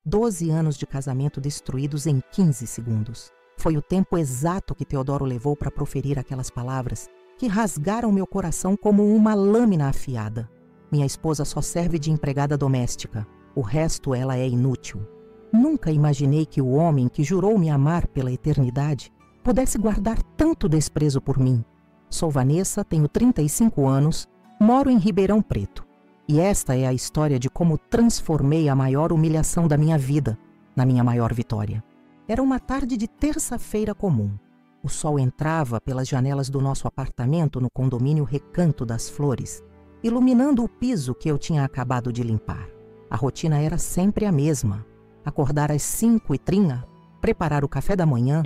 12 anos de casamento destruídos em 15 segundos. Foi o tempo exato que Teodoro levou para proferir aquelas palavras que rasgaram meu coração como uma lâmina afiada. Minha esposa só serve de empregada doméstica. O resto ela é inútil. Nunca imaginei que o homem que jurou me amar pela eternidade pudesse guardar tanto desprezo por mim. Sou Vanessa, tenho 35 anos, moro em Ribeirão Preto. E esta é a história de como transformei a maior humilhação da minha vida na minha maior vitória. Era uma tarde de terça-feira comum. O sol entrava pelas janelas do nosso apartamento no condomínio Recanto das Flores, iluminando o piso que eu tinha acabado de limpar. A rotina era sempre a mesma. Acordar às 5h30, preparar o café da manhã,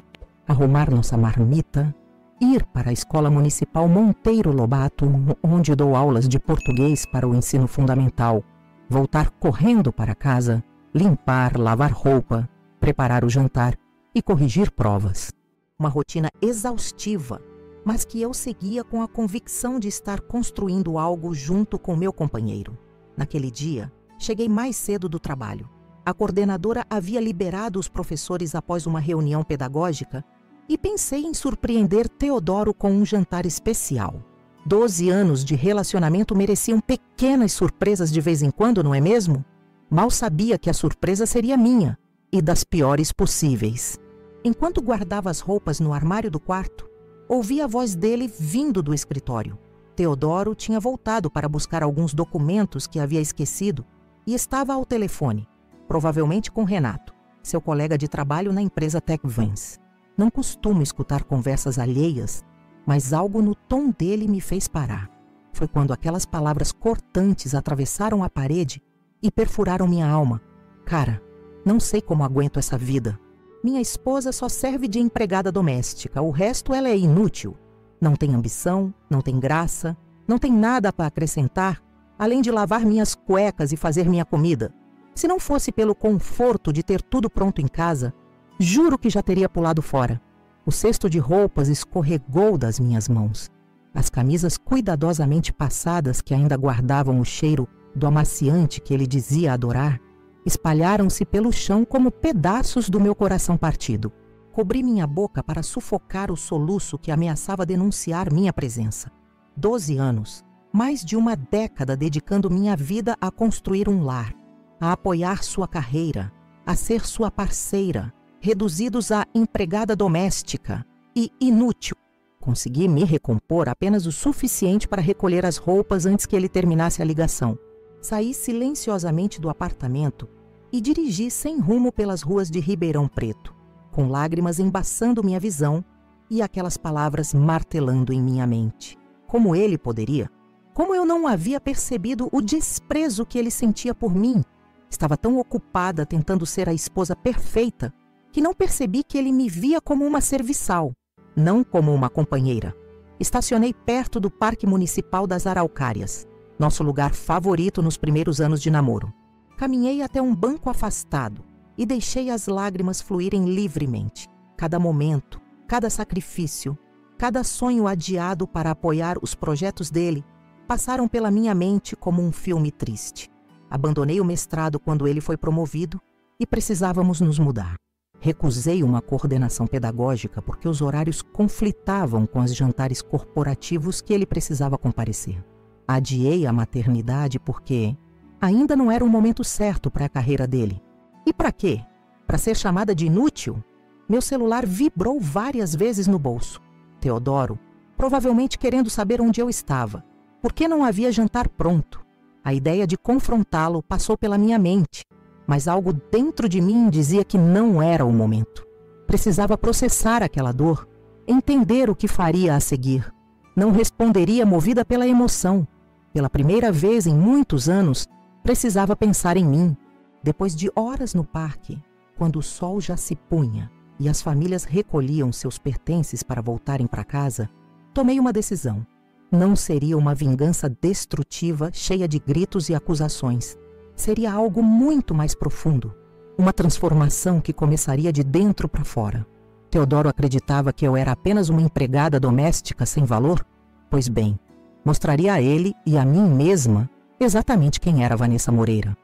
arrumar nossa marmita, ir para a Escola Municipal Monteiro Lobato, onde dou aulas de português para o ensino fundamental, voltar correndo para casa, limpar, lavar roupa, preparar o jantar e corrigir provas. Uma rotina exaustiva, mas que eu seguia com a convicção de estar construindo algo junto com meu companheiro. Naquele dia, cheguei mais cedo do trabalho. A coordenadora havia liberado os professores após uma reunião pedagógica e pensei em surpreender Teodoro com um jantar especial. 12 anos de relacionamento mereciam pequenas surpresas de vez em quando, não é mesmo? Mal sabia que a surpresa seria minha e das piores possíveis. Enquanto guardava as roupas no armário do quarto, ouvi a voz dele vindo do escritório. Teodoro tinha voltado para buscar alguns documentos que havia esquecido e estava ao telefone, provavelmente com Renato, seu colega de trabalho na empresa TechVans. Não costumo escutar conversas alheias, mas algo no tom dele me fez parar. Foi quando aquelas palavras cortantes atravessaram a parede e perfuraram minha alma. Cara, não sei como aguento essa vida. Minha esposa só serve de empregada doméstica, o resto ela é inútil. Não tem ambição, não tem graça, não tem nada para acrescentar, além de lavar minhas cuecas e fazer minha comida. Se não fosse pelo conforto de ter tudo pronto em casa, juro que já teria pulado fora. O cesto de roupas escorregou das minhas mãos. As camisas cuidadosamente passadas, que ainda guardavam o cheiro do amaciante que ele dizia adorar, espalharam-se pelo chão como pedaços do meu coração partido. Cobri minha boca para sufocar o soluço que ameaçava denunciar minha presença. 12 anos, mais de uma década dedicando minha vida a construir um lar, a apoiar sua carreira, a ser sua parceira, reduzidos a empregada doméstica e inútil. Consegui me recompor apenas o suficiente para recolher as roupas antes que ele terminasse a ligação. Saí silenciosamente do apartamento e dirigi sem rumo pelas ruas de Ribeirão Preto, com lágrimas embaçando minha visão e aquelas palavras martelando em minha mente. Como ele poderia? Como eu não havia percebido o desprezo que ele sentia por mim? Estava tão ocupada tentando ser a esposa perfeita que não percebi que ele me via como uma serviçal, não como uma companheira. Estacionei perto do Parque Municipal das Araucárias, nosso lugar favorito nos primeiros anos de namoro. Caminhei até um banco afastado e deixei as lágrimas fluírem livremente. Cada momento, cada sacrifício, cada sonho adiado para apoiar os projetos dele passaram pela minha mente como um filme triste. Abandonei o mestrado quando ele foi promovido e precisávamos nos mudar. Recusei uma coordenação pedagógica porque os horários conflitavam com os jantares corporativos que ele precisava comparecer. Adiei a maternidade porque ainda não era o momento certo para a carreira dele. E para quê? Para ser chamada de inútil? Meu celular vibrou várias vezes no bolso. Teodoro, provavelmente querendo saber onde eu estava. Por que não havia jantar pronto? A ideia de confrontá-lo passou pela minha mente, mas algo dentro de mim dizia que não era o momento. Precisava processar aquela dor, entender o que faria a seguir. Não responderia movida pela emoção. Pela primeira vez em muitos anos, precisava pensar em mim. Depois de horas no parque, quando o sol já se punha e as famílias recolhiam seus pertences para voltarem para casa, tomei uma decisão. Não seria uma vingança destrutiva, cheia de gritos e acusações. Seria algo muito mais profundo. Uma transformação que começaria de dentro para fora. Teodoro acreditava que eu era apenas uma empregada doméstica sem valor? Pois bem, mostraria a ele e a mim mesma exatamente quem era Vanessa Moreira.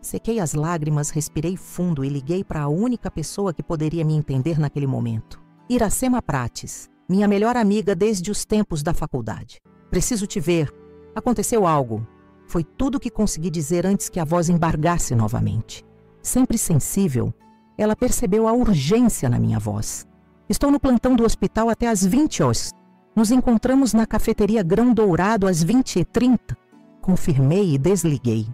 Sequei as lágrimas, respirei fundo e liguei para a única pessoa que poderia me entender naquele momento. Iracema Prates, minha melhor amiga desde os tempos da faculdade. Preciso te ver. Aconteceu algo. Foi tudo o que consegui dizer antes que a voz embargasse novamente. Sempre sensível, ela percebeu a urgência na minha voz. Estou no plantão do hospital até às 20 horas. Nos encontramos na cafeteria Grão Dourado às 20h30. Confirmei e desliguei.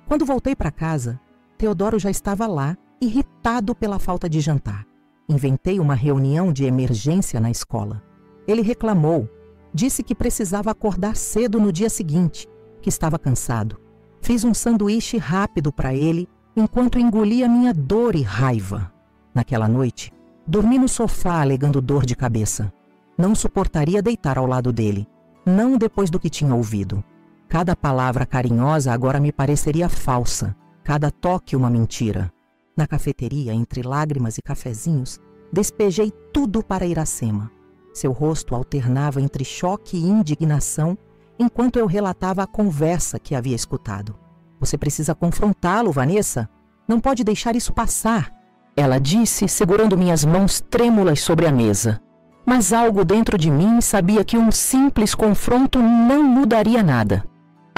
Quando voltei para casa, Teodoro já estava lá, irritado pela falta de jantar. Inventei uma reunião de emergência na escola. Ele reclamou, disse que precisava acordar cedo no dia seguinte, que estava cansado. Fiz um sanduíche rápido para ele, enquanto engolia minha dor e raiva. Naquela noite, dormi no sofá alegando dor de cabeça. Não suportaria deitar ao lado dele, não depois do que tinha ouvido. Cada palavra carinhosa agora me pareceria falsa, cada toque uma mentira. Na cafeteria, entre lágrimas e cafezinhos, despejei tudo para Iracema. Seu rosto alternava entre choque e indignação, enquanto eu relatava a conversa que havia escutado. Você precisa confrontá-lo, Vanessa. Não pode deixar isso passar, ela disse, segurando minhas mãos trêmulas sobre a mesa. Mas algo dentro de mim sabia que um simples confronto não mudaria nada.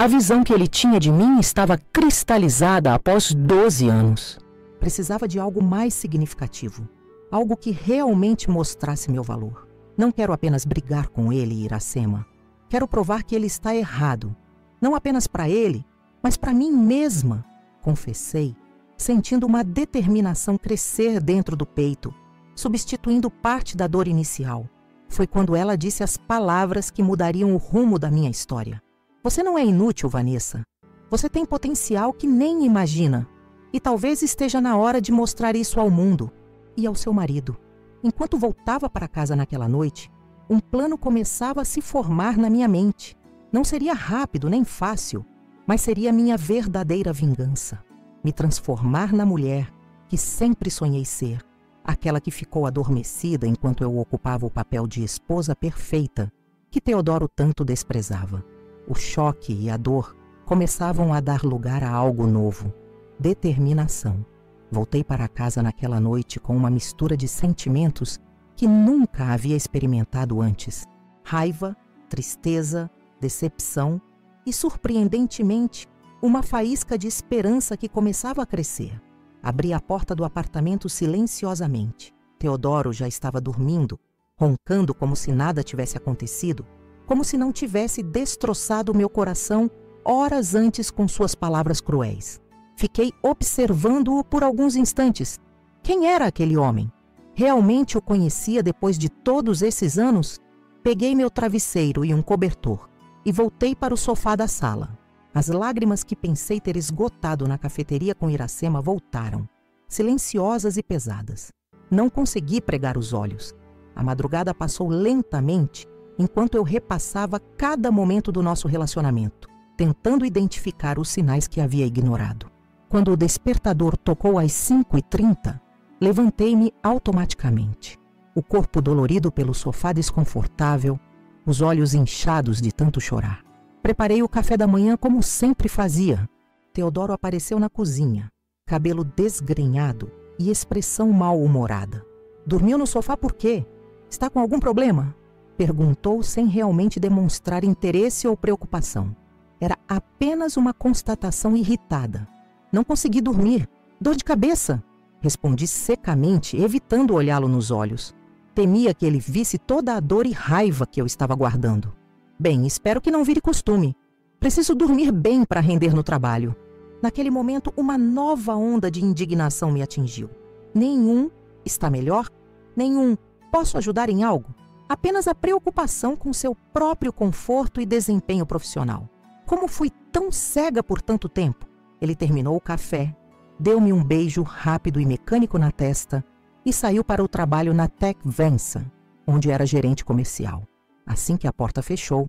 A visão que ele tinha de mim estava cristalizada após 12 anos. Precisava de algo mais significativo, algo que realmente mostrasse meu valor. Não quero apenas brigar com ele, Iracema. Quero provar que ele está errado, não apenas para ele, mas para mim mesma, confessei, sentindo uma determinação crescer dentro do peito, substituindo parte da dor inicial. Foi quando ela disse as palavras que mudariam o rumo da minha história. Você não é inútil, Vanessa. Você tem potencial que nem imagina. E talvez esteja na hora de mostrar isso ao mundo e ao seu marido. Enquanto voltava para casa naquela noite, um plano começava a se formar na minha mente. Não seria rápido nem fácil, mas seria minha verdadeira vingança. Me transformar na mulher que sempre sonhei ser. Aquela que ficou adormecida enquanto eu ocupava o papel de esposa perfeita que Teodoro tanto desprezava. O choque e a dor começavam a dar lugar a algo novo. Determinação. Voltei para casa naquela noite com uma mistura de sentimentos que nunca havia experimentado antes. Raiva, tristeza, decepção e, surpreendentemente, uma faísca de esperança que começava a crescer. Abri a porta do apartamento silenciosamente. Teodoro já estava dormindo, roncando como se nada tivesse acontecido, como se não tivesse destroçado meu coração horas antes com suas palavras cruéis. Fiquei observando-o por alguns instantes. Quem era aquele homem? Realmente o conhecia depois de todos esses anos? Peguei meu travesseiro e um cobertor e voltei para o sofá da sala. As lágrimas que pensei ter esgotado na cafeteria com Iracema voltaram, silenciosas e pesadas. Não consegui pregar os olhos. A madrugada passou lentamente enquanto eu repassava cada momento do nosso relacionamento, tentando identificar os sinais que havia ignorado. Quando o despertador tocou às 5h30, levantei-me automaticamente. O corpo dolorido pelo sofá desconfortável, os olhos inchados de tanto chorar. Preparei o café da manhã como sempre fazia. Teodoro apareceu na cozinha, cabelo desgrenhado e expressão mal-humorada. Dormiu no sofá por quê? Está com algum problema? Perguntou sem realmente demonstrar interesse ou preocupação. Era apenas uma constatação irritada. Não consegui dormir. Dor de cabeça. Respondi secamente, evitando olhá-lo nos olhos. Temia que ele visse toda a dor e raiva que eu estava guardando. Bem, espero que não vire costume. Preciso dormir bem para render no trabalho. Naquele momento, uma nova onda de indignação me atingiu. Nenhum está melhor? Nenhum posso ajudar em algo? Apenas a preocupação com seu próprio conforto e desempenho profissional. Como fui tão cega por tanto tempo? Ele terminou o café, deu-me um beijo rápido e mecânico na testa e saiu para o trabalho na Tech Vensa, onde era gerente comercial. Assim que a porta fechou,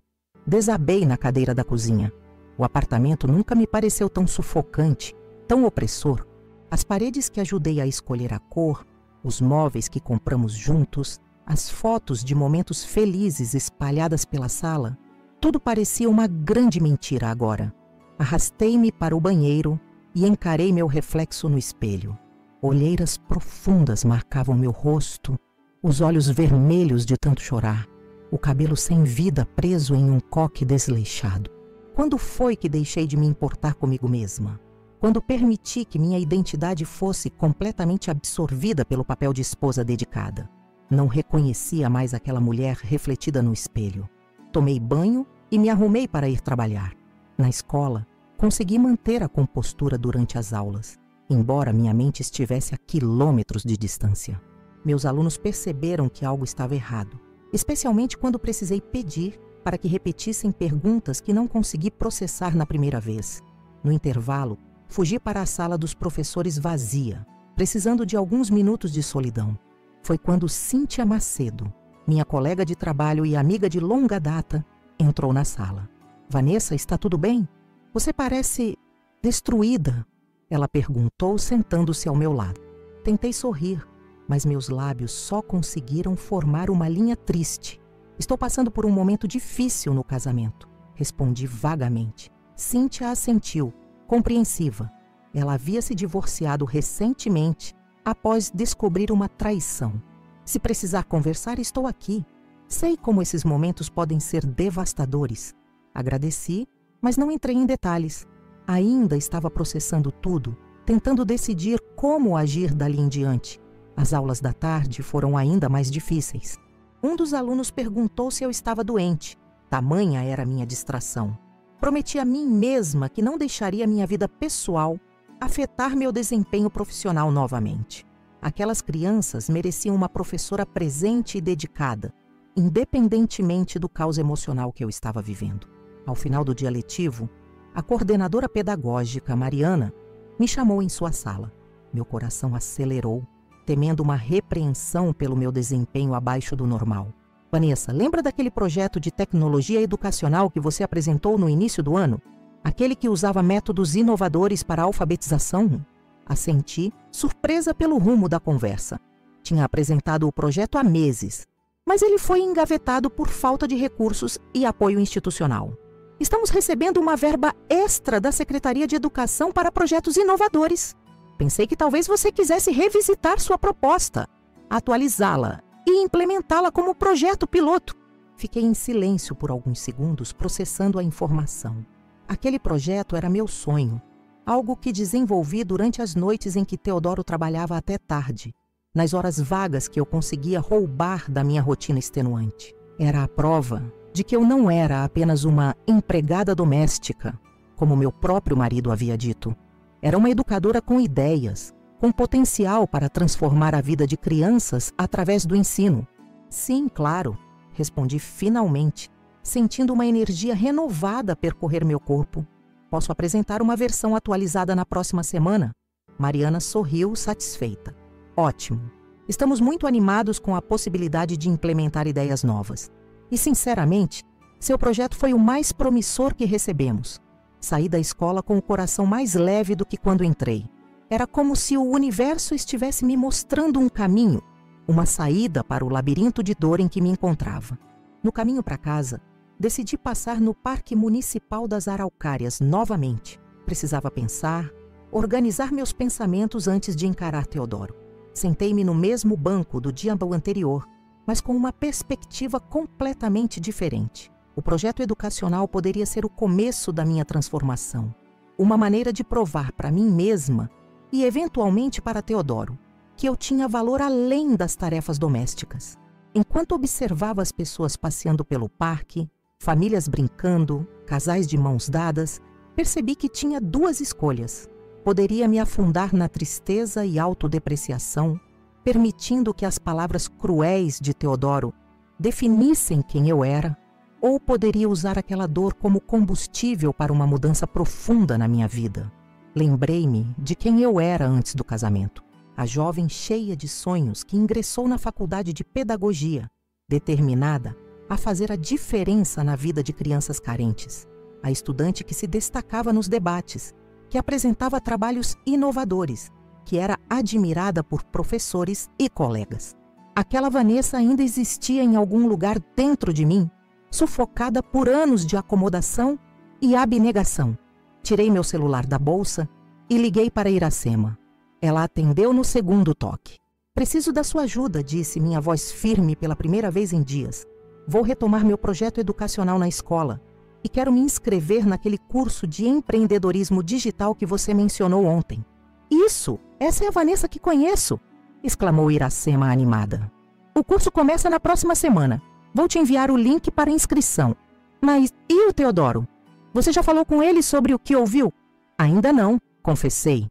desabei na cadeira da cozinha. O apartamento nunca me pareceu tão sufocante, tão opressor. As paredes que ajudei a escolher a cor, os móveis que compramos juntos, as fotos de momentos felizes espalhadas pela sala, tudo parecia uma grande mentira agora. Arrastei-me para o banheiro e encarei meu reflexo no espelho. Olheiras profundas marcavam meu rosto, os olhos vermelhos de tanto chorar, o cabelo sem vida preso em um coque desleixado. Quando foi que deixei de me importar comigo mesma? Quando permiti que minha identidade fosse completamente absorvida pelo papel de esposa dedicada? Não reconhecia mais aquela mulher refletida no espelho. Tomei banho e me arrumei para ir trabalhar. Na escola, consegui manter a compostura durante as aulas, embora minha mente estivesse a quilômetros de distância. Meus alunos perceberam que algo estava errado, especialmente quando precisei pedir para que repetissem perguntas que não consegui processar na primeira vez. No intervalo, fugi para a sala dos professores vazia, precisando de alguns minutos de solidão. Foi quando Cíntia Macedo, minha colega de trabalho e amiga de longa data, entrou na sala. "Vanessa, está tudo bem? Você parece destruída", ela perguntou, sentando-se ao meu lado. Tentei sorrir, mas meus lábios só conseguiram formar uma linha triste. "Estou passando por um momento difícil no casamento", respondi vagamente. Cíntia assentiu, compreensiva. Ela havia se divorciado recentemente após descobrir uma traição. "Se precisar conversar, estou aqui. Sei como esses momentos podem ser devastadores." Agradeci, mas não entrei em detalhes. Ainda estava processando tudo, tentando decidir como agir dali em diante. As aulas da tarde foram ainda mais difíceis. Um dos alunos perguntou se eu estava doente. Tamanha era minha distração. Prometi a mim mesma que não deixaria minha vida pessoal afetar meu desempenho profissional novamente. Aquelas crianças mereciam uma professora presente e dedicada, independentemente do caos emocional que eu estava vivendo. Ao final do dia letivo, a coordenadora pedagógica, Mariana, me chamou em sua sala. Meu coração acelerou, temendo uma repreensão pelo meu desempenho abaixo do normal. "Vanessa, lembra daquele projeto de tecnologia educacional que você apresentou no início do ano? Aquele que usava métodos inovadores para a alfabetização?" Assenti, surpresa pelo rumo da conversa. Tinha apresentado o projeto há meses, mas ele foi engavetado por falta de recursos e apoio institucional. "Estamos recebendo uma verba extra da Secretaria de Educação para projetos inovadores. Pensei que talvez você quisesse revisitar sua proposta, atualizá-la e implementá-la como projeto piloto." Fiquei em silêncio por alguns segundos, processando a informação. Aquele projeto era meu sonho, algo que desenvolvi durante as noites em que Teodoro trabalhava até tarde, nas horas vagas que eu conseguia roubar da minha rotina extenuante. Era a prova de que eu não era apenas uma empregada doméstica, como meu próprio marido havia dito. Era uma educadora com ideias, com potencial para transformar a vida de crianças através do ensino. "Sim, claro", respondi finalmente, sentindo uma energia renovada percorrer meu corpo. "Posso apresentar uma versão atualizada na próxima semana?" Mariana sorriu satisfeita. "Ótimo. Estamos muito animados com a possibilidade de implementar ideias novas. E, sinceramente, seu projeto foi o mais promissor que recebemos. Saí da escola com o coração mais leve do que quando entrei. Era como se o universo estivesse me mostrando um caminho, uma saída para o labirinto de dor em que me encontrava." No caminho para casa, decidi passar no Parque Municipal das Araucárias novamente. Precisava pensar, organizar meus pensamentos antes de encarar Teodoro. Sentei-me no mesmo banco do dia anterior, mas com uma perspectiva completamente diferente. O projeto educacional poderia ser o começo da minha transformação, uma maneira de provar para mim mesma e, eventualmente, para Teodoro, que eu tinha valor além das tarefas domésticas. Enquanto observava as pessoas passeando pelo parque, famílias brincando, casais de mãos dadas, percebi que tinha duas escolhas. Poderia me afundar na tristeza e autodepreciação, permitindo que as palavras cruéis de Teodoro definissem quem eu era, ou poderia usar aquela dor como combustível para uma mudança profunda na minha vida. Lembrei-me de quem eu era antes do casamento, a jovem cheia de sonhos que ingressou na faculdade de pedagogia, determinada a fazer a diferença na vida de crianças carentes, a estudante que se destacava nos debates, que apresentava trabalhos inovadores, que era admirada por professores e colegas. Aquela Vanessa ainda existia em algum lugar dentro de mim, sufocada por anos de acomodação e abnegação. Tirei meu celular da bolsa e liguei para Iracema. Ela atendeu no segundo toque. Preciso da sua ajuda, disse minha voz firme pela primeira vez em dias. Vou retomar meu projeto educacional na escola e quero me inscrever naquele curso de empreendedorismo digital que você mencionou ontem. Isso! Essa é a Vanessa que conheço! Exclamou Iracema animada. O curso começa na próxima semana. Vou te enviar o link para inscrição. Mas e o Teodoro? Você já falou com ele sobre o que ouviu? Ainda não, confessei.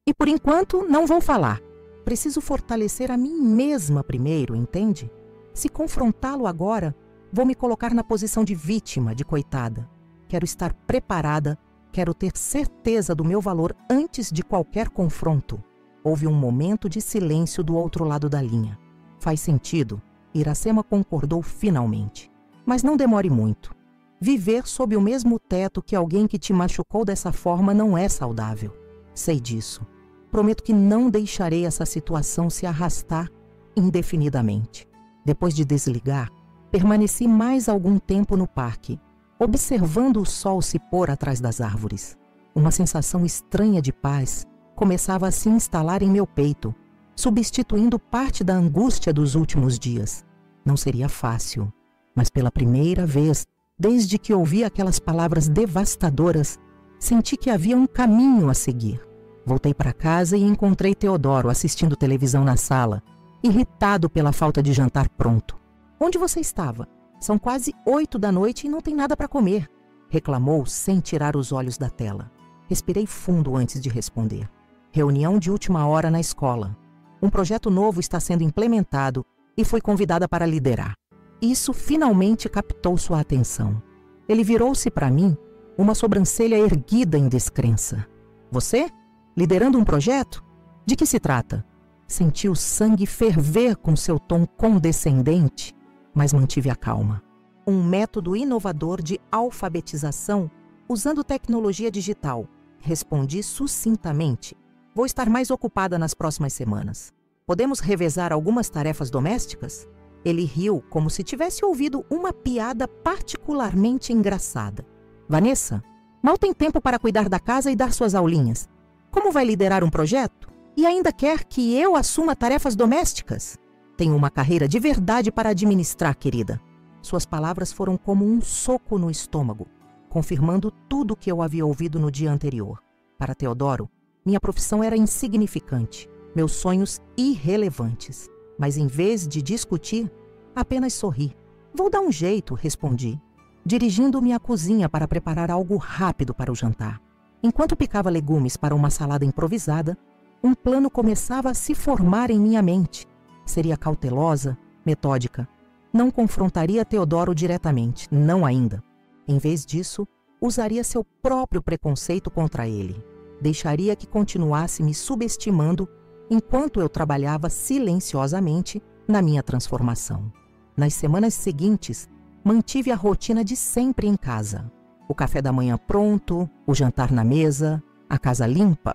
E por enquanto não vou falar. Preciso fortalecer a mim mesma primeiro, entende? Se confrontá-lo agora, vou me colocar na posição de vítima, de coitada. Quero estar preparada, quero ter certeza do meu valor antes de qualquer confronto. Houve um momento de silêncio do outro lado da linha. Faz sentido. Iracema concordou finalmente. Mas não demore muito. Viver sob o mesmo teto que alguém que te machucou dessa forma não é saudável. Sei disso. Prometo que não deixarei essa situação se arrastar indefinidamente. Depois de desligar, permaneci mais algum tempo no parque, observando o sol se pôr atrás das árvores. Uma sensação estranha de paz começava a se instalar em meu peito, substituindo parte da angústia dos últimos dias. Não seria fácil, mas pela primeira vez, desde que ouvi aquelas palavras devastadoras, senti que havia um caminho a seguir. Voltei para casa e encontrei Teodoro assistindo televisão na sala, irritado pela falta de jantar pronto. Onde você estava? São quase 8 da noite e não tem nada para comer, reclamou sem tirar os olhos da tela. Respirei fundo antes de responder. Reunião de última hora na escola. Um projeto novo está sendo implementado e fui convidada para liderar. Isso finalmente captou sua atenção. Ele virou-se para mim, uma sobrancelha erguida em descrença. Você? Liderando um projeto? De que se trata? Senti o sangue ferver com seu tom condescendente, mas mantive a calma. Um método inovador de alfabetização usando tecnologia digital. Respondi sucintamente. Vou estar mais ocupada nas próximas semanas. Podemos revezar algumas tarefas domésticas? Ele riu como se tivesse ouvido uma piada particularmente engraçada. Vanessa, mal tem tempo para cuidar da casa e dar suas aulinhas. Como vai liderar um projeto? E ainda quer que eu assuma tarefas domésticas? Tenho uma carreira de verdade para administrar, querida. Suas palavras foram como um soco no estômago, confirmando tudo o que eu havia ouvido no dia anterior. Para Teodoro, minha profissão era insignificante, meus sonhos irrelevantes. Mas em vez de discutir, apenas sorri. Vou dar um jeito, respondi, dirigindo-me à cozinha para preparar algo rápido para o jantar. Enquanto picava legumes para uma salada improvisada, um plano começava a se formar em minha mente. Seria cautelosa, metódica. Não confrontaria Teodoro diretamente, não ainda. Em vez disso, usaria seu próprio preconceito contra ele. Deixaria que continuasse me subestimando enquanto eu trabalhava silenciosamente na minha transformação. Nas semanas seguintes, mantive a rotina de sempre em casa. O café da manhã pronto, o jantar na mesa, a casa limpa.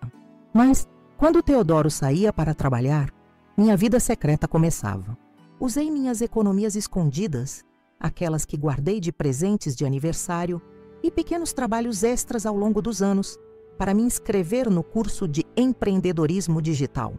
Mas, quando Teodoro saía para trabalhar, minha vida secreta começava. Usei minhas economias escondidas, aquelas que guardei de presentes de aniversário e pequenos trabalhos extras ao longo dos anos, para me inscrever no curso de empreendedorismo digital.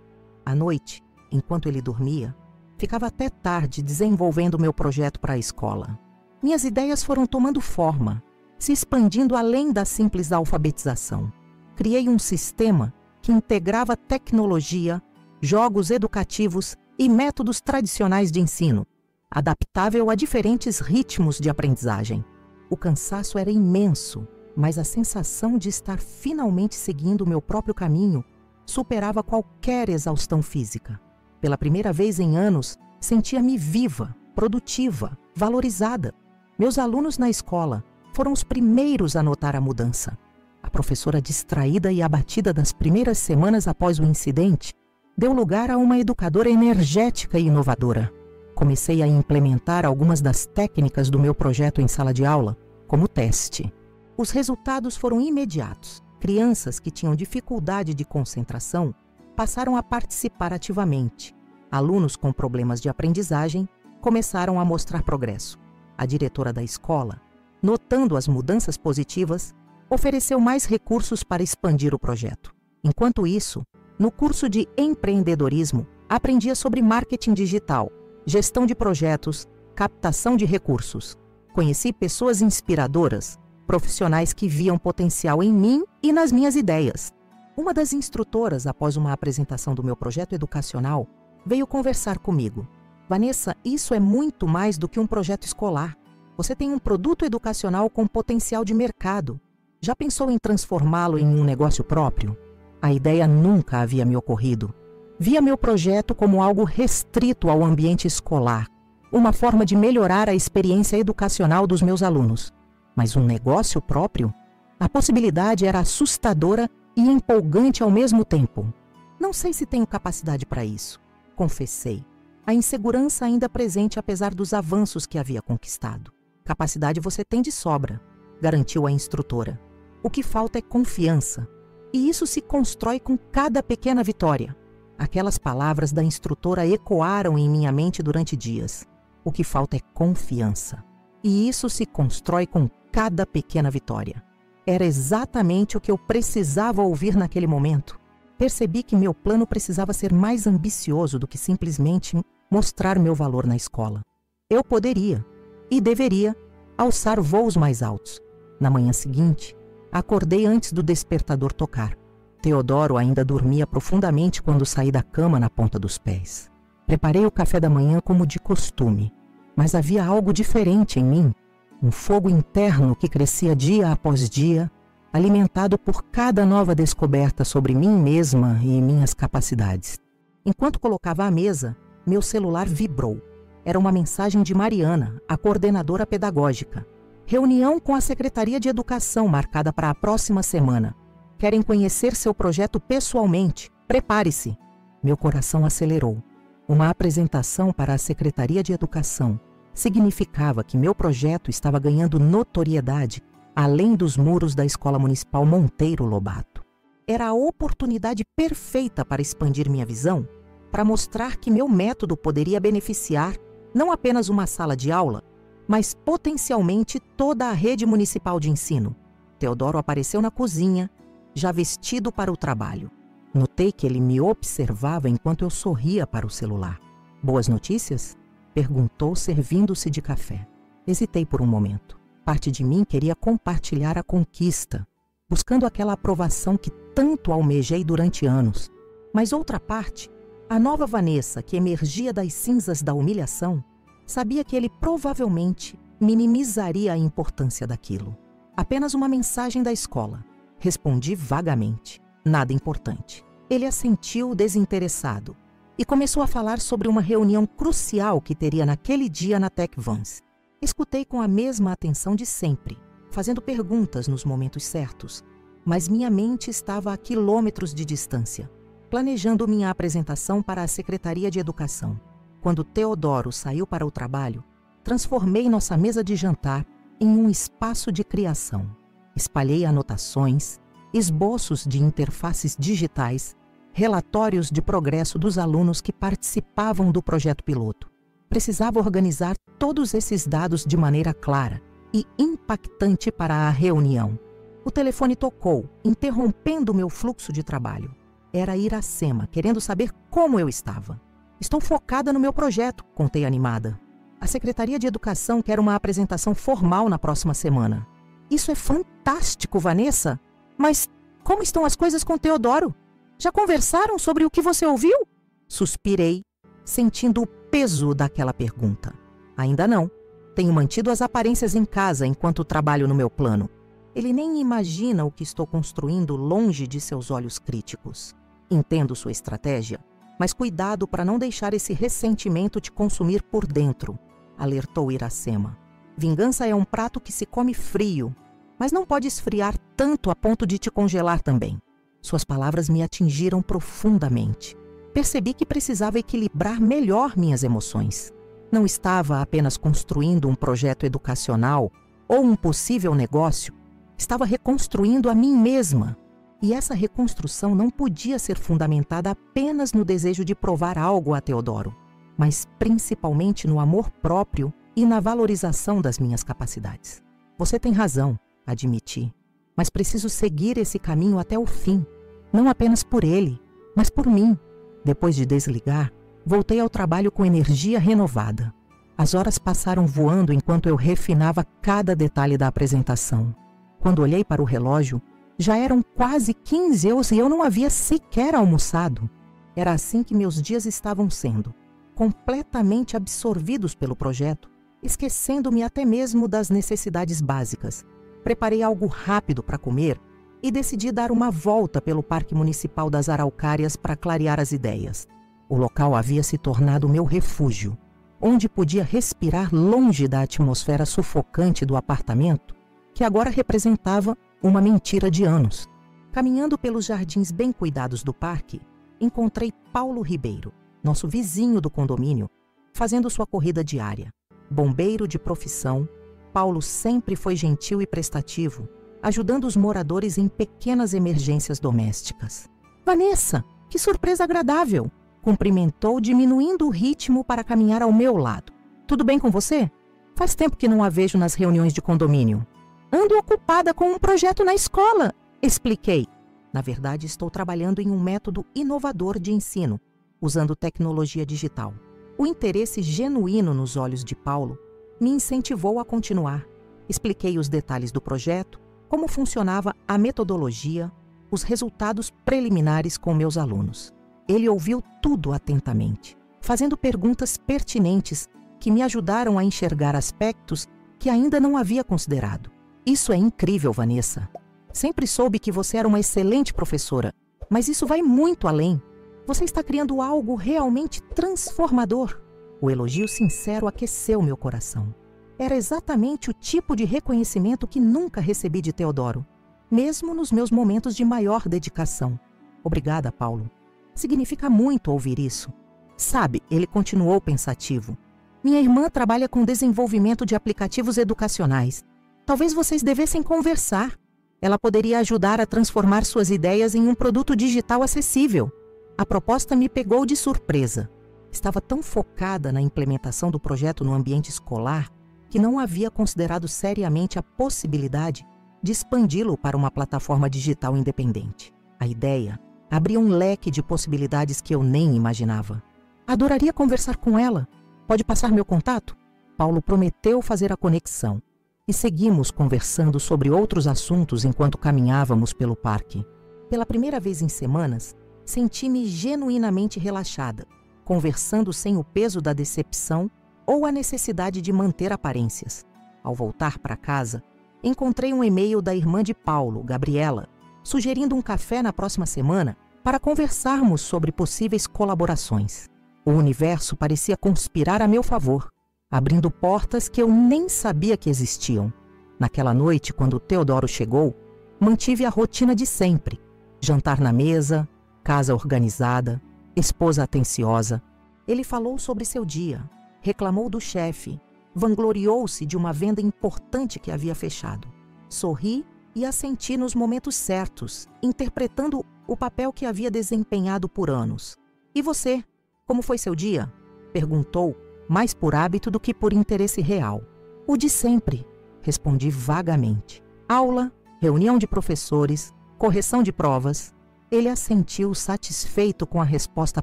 À noite, enquanto ele dormia, ficava até tarde desenvolvendo meu projeto para a escola. Minhas ideias foram tomando forma, se expandindo além da simples alfabetização. Criei um sistema que integrava tecnologia, jogos educativos e métodos tradicionais de ensino, adaptável a diferentes ritmos de aprendizagem. O cansaço era imenso, mas a sensação de estar finalmente seguindo o meu próprio caminho superava qualquer exaustão física. Pela primeira vez em anos, sentia-me viva, produtiva, valorizada. Meus alunos na escola foram os primeiros a notar a mudança. A professora distraída e abatida das primeiras semanas após o incidente deu lugar a uma educadora energética e inovadora. Comecei a implementar algumas das técnicas do meu projeto em sala de aula, como teste. Os resultados foram imediatos. Crianças que tinham dificuldade de concentração passaram a participar ativamente. Alunos com problemas de aprendizagem começaram a mostrar progresso. A diretora da escola, notando as mudanças positivas, ofereceu mais recursos para expandir o projeto. Enquanto isso, no curso de empreendedorismo, aprendia sobre marketing digital, gestão de projetos, captação de recursos. Conheci pessoas inspiradoras, profissionais que viam potencial em mim e nas minhas ideias. Uma das instrutoras, após uma apresentação do meu projeto educacional, veio conversar comigo. Vanessa, isso é muito mais do que um projeto escolar. Você tem um produto educacional com potencial de mercado. Já pensou em transformá-lo em um negócio próprio? A ideia nunca havia me ocorrido. Via meu projeto como algo restrito ao ambiente escolar, uma forma de melhorar a experiência educacional dos meus alunos. Mas um negócio próprio? A possibilidade era assustadora e empolgante ao mesmo tempo. Não sei se tenho capacidade para isso, confessei. A insegurança ainda presente apesar dos avanços que havia conquistado. Capacidade você tem de sobra, garantiu a instrutora. O que falta é confiança. E isso se constrói com cada pequena vitória. Aquelas palavras da instrutora ecoaram em minha mente durante dias. O que falta é confiança. E isso se constrói com cada pequena vitória. Era exatamente o que eu precisava ouvir naquele momento. Percebi que meu plano precisava ser mais ambicioso do que simplesmente mostrar meu valor na escola. Eu poderia, e deveria, alçar voos mais altos. Na manhã seguinte, acordei antes do despertador tocar. Teodoro ainda dormia profundamente quando saí da cama na ponta dos pés. Preparei o café da manhã como de costume, mas havia algo diferente em mim, um fogo interno que crescia dia após dia, alimentado por cada nova descoberta sobre mim mesma e minhas capacidades. Enquanto colocava à mesa, meu celular vibrou. Era uma mensagem de Mariana, a coordenadora pedagógica. Reunião com a Secretaria de Educação marcada para a próxima semana. Querem conhecer seu projeto pessoalmente. Prepare-se. Meu coração acelerou. Uma apresentação para a Secretaria de Educação significava que meu projeto estava ganhando notoriedade além dos muros da Escola Municipal Monteiro Lobato. Era a oportunidade perfeita para expandir minha visão, para mostrar que meu método poderia beneficiar não apenas uma sala de aula, mas potencialmente toda a rede municipal de ensino. Teodoro apareceu na cozinha, já vestido para o trabalho. Notei que ele me observava enquanto eu sorria para o celular. Boas notícias? Perguntou, servindo-se de café. Hesitei por um momento. Parte de mim queria compartilhar a conquista, buscando aquela aprovação que tanto almejei durante anos. Mas outra parte, a nova Vanessa, que emergia das cinzas da humilhação, sabia que ele provavelmente minimizaria a importância daquilo. Apenas uma mensagem da escola. Respondi vagamente. Nada importante. Ele assentiu desinteressado e começou a falar sobre uma reunião crucial que teria naquele dia na TechVans. Escutei com a mesma atenção de sempre, fazendo perguntas nos momentos certos, mas minha mente estava a quilômetros de distância, planejando minha apresentação para a Secretaria de Educação. Quando Teodoro saiu para o trabalho, transformei nossa mesa de jantar em um espaço de criação. Espalhei anotações, esboços de interfaces digitais, relatórios de progresso dos alunos que participavam do projeto piloto. Precisava organizar todos esses dados de maneira clara e impactante para a reunião. O telefone tocou, interrompendo meu fluxo de trabalho. Era Iracema, querendo saber como eu estava. Estou focada no meu projeto, contei animada. A Secretaria de Educação quer uma apresentação formal na próxima semana. Isso é fantástico, Vanessa! Mas como estão as coisas com Teodoro? Já conversaram sobre o que você ouviu? Suspirei, sentindo o peso daquela pergunta. Ainda não. Tenho mantido as aparências em casa enquanto trabalho no meu plano. Ele nem imagina o que estou construindo longe de seus olhos críticos. Entendo sua estratégia, mas cuidado para não deixar esse ressentimento te consumir por dentro, alertou Iracema. Vingança é um prato que se come frio, mas não pode esfriar tanto a ponto de te congelar também. Suas palavras me atingiram profundamente. Percebi que precisava equilibrar melhor minhas emoções. Não estava apenas construindo um projeto educacional ou um possível negócio, estava reconstruindo a mim mesma. E essa reconstrução não podia ser fundamentada apenas no desejo de provar algo a Teodoro, mas principalmente no amor próprio e na valorização das minhas capacidades. Você tem razão, admiti, mas preciso seguir esse caminho até o fim. Não apenas por ele, mas por mim. Depois de desligar, voltei ao trabalho com energia renovada. As horas passaram voando enquanto eu refinava cada detalhe da apresentação. Quando olhei para o relógio, já eram quase 15 e eu não havia sequer almoçado. Era assim que meus dias estavam sendo, completamente absorvidos pelo projeto, esquecendo-me até mesmo das necessidades básicas. Preparei algo rápido para comer e decidi dar uma volta pelo Parque Municipal das Araucárias para clarear as ideias. O local havia se tornado meu refúgio, onde podia respirar longe da atmosfera sufocante do apartamento, que agora representava uma mentira de anos. Caminhando pelos jardins bem cuidados do parque, encontrei Paulo Ribeiro, nosso vizinho do condomínio, fazendo sua corrida diária. Bombeiro de profissão, Paulo sempre foi gentil e prestativo, ajudando os moradores em pequenas emergências domésticas. "Vanessa, que surpresa agradável!" cumprimentou, diminuindo o ritmo para caminhar ao meu lado. "Tudo bem com você? Faz tempo que não a vejo nas reuniões de condomínio." "Ando ocupada com um projeto na escola", expliquei. "Na verdade, estou trabalhando em um método inovador de ensino, usando tecnologia digital." O interesse genuíno nos olhos de Paulo me incentivou a continuar. Expliquei os detalhes do projeto, como funcionava a metodologia, os resultados preliminares com meus alunos. Ele ouviu tudo atentamente, fazendo perguntas pertinentes que me ajudaram a enxergar aspectos que ainda não havia considerado. "Isso é incrível, Vanessa. Sempre soube que você era uma excelente professora, mas isso vai muito além. Você está criando algo realmente transformador." O elogio sincero aqueceu meu coração. Era exatamente o tipo de reconhecimento que nunca recebi de Teodoro, mesmo nos meus momentos de maior dedicação. "Obrigada, Paulo. Significa muito ouvir isso." "Sabe", ele continuou pensativo, "minha irmã trabalha com desenvolvimento de aplicativos educacionais. Talvez vocês devessem conversar. Ela poderia ajudar a transformar suas ideias em um produto digital acessível." A proposta me pegou de surpresa. Estava tão focada na implementação do projeto no ambiente escolar que não havia considerado seriamente a possibilidade de expandi-lo para uma plataforma digital independente. A ideia abria um leque de possibilidades que eu nem imaginava. "Adoraria conversar com ela. Pode passar meu contato?" Paulo prometeu fazer a conexão e seguimos conversando sobre outros assuntos enquanto caminhávamos pelo parque. Pela primeira vez em semanas, senti-me genuinamente relaxada, conversando sem o peso da decepção ou a necessidade de manter aparências. Ao voltar para casa, encontrei um e-mail da irmã de Paulo, Gabriela, sugerindo um café na próxima semana para conversarmos sobre possíveis colaborações. O universo parecia conspirar a meu favor, abrindo portas que eu nem sabia que existiam. Naquela noite, quando Teodoro chegou, mantive a rotina de sempre: jantar na mesa, casa organizada, esposa atenciosa. Ele falou sobre seu dia, reclamou do chefe, vangloriou-se de uma venda importante que havia fechado. Sorri e assenti nos momentos certos, interpretando o papel que havia desempenhado por anos. "E você, como foi seu dia?" perguntou, mais por hábito do que por interesse real. "O de sempre", respondi vagamente. "Aula, reunião de professores, correção de provas." Ele assentiu, satisfeito com a resposta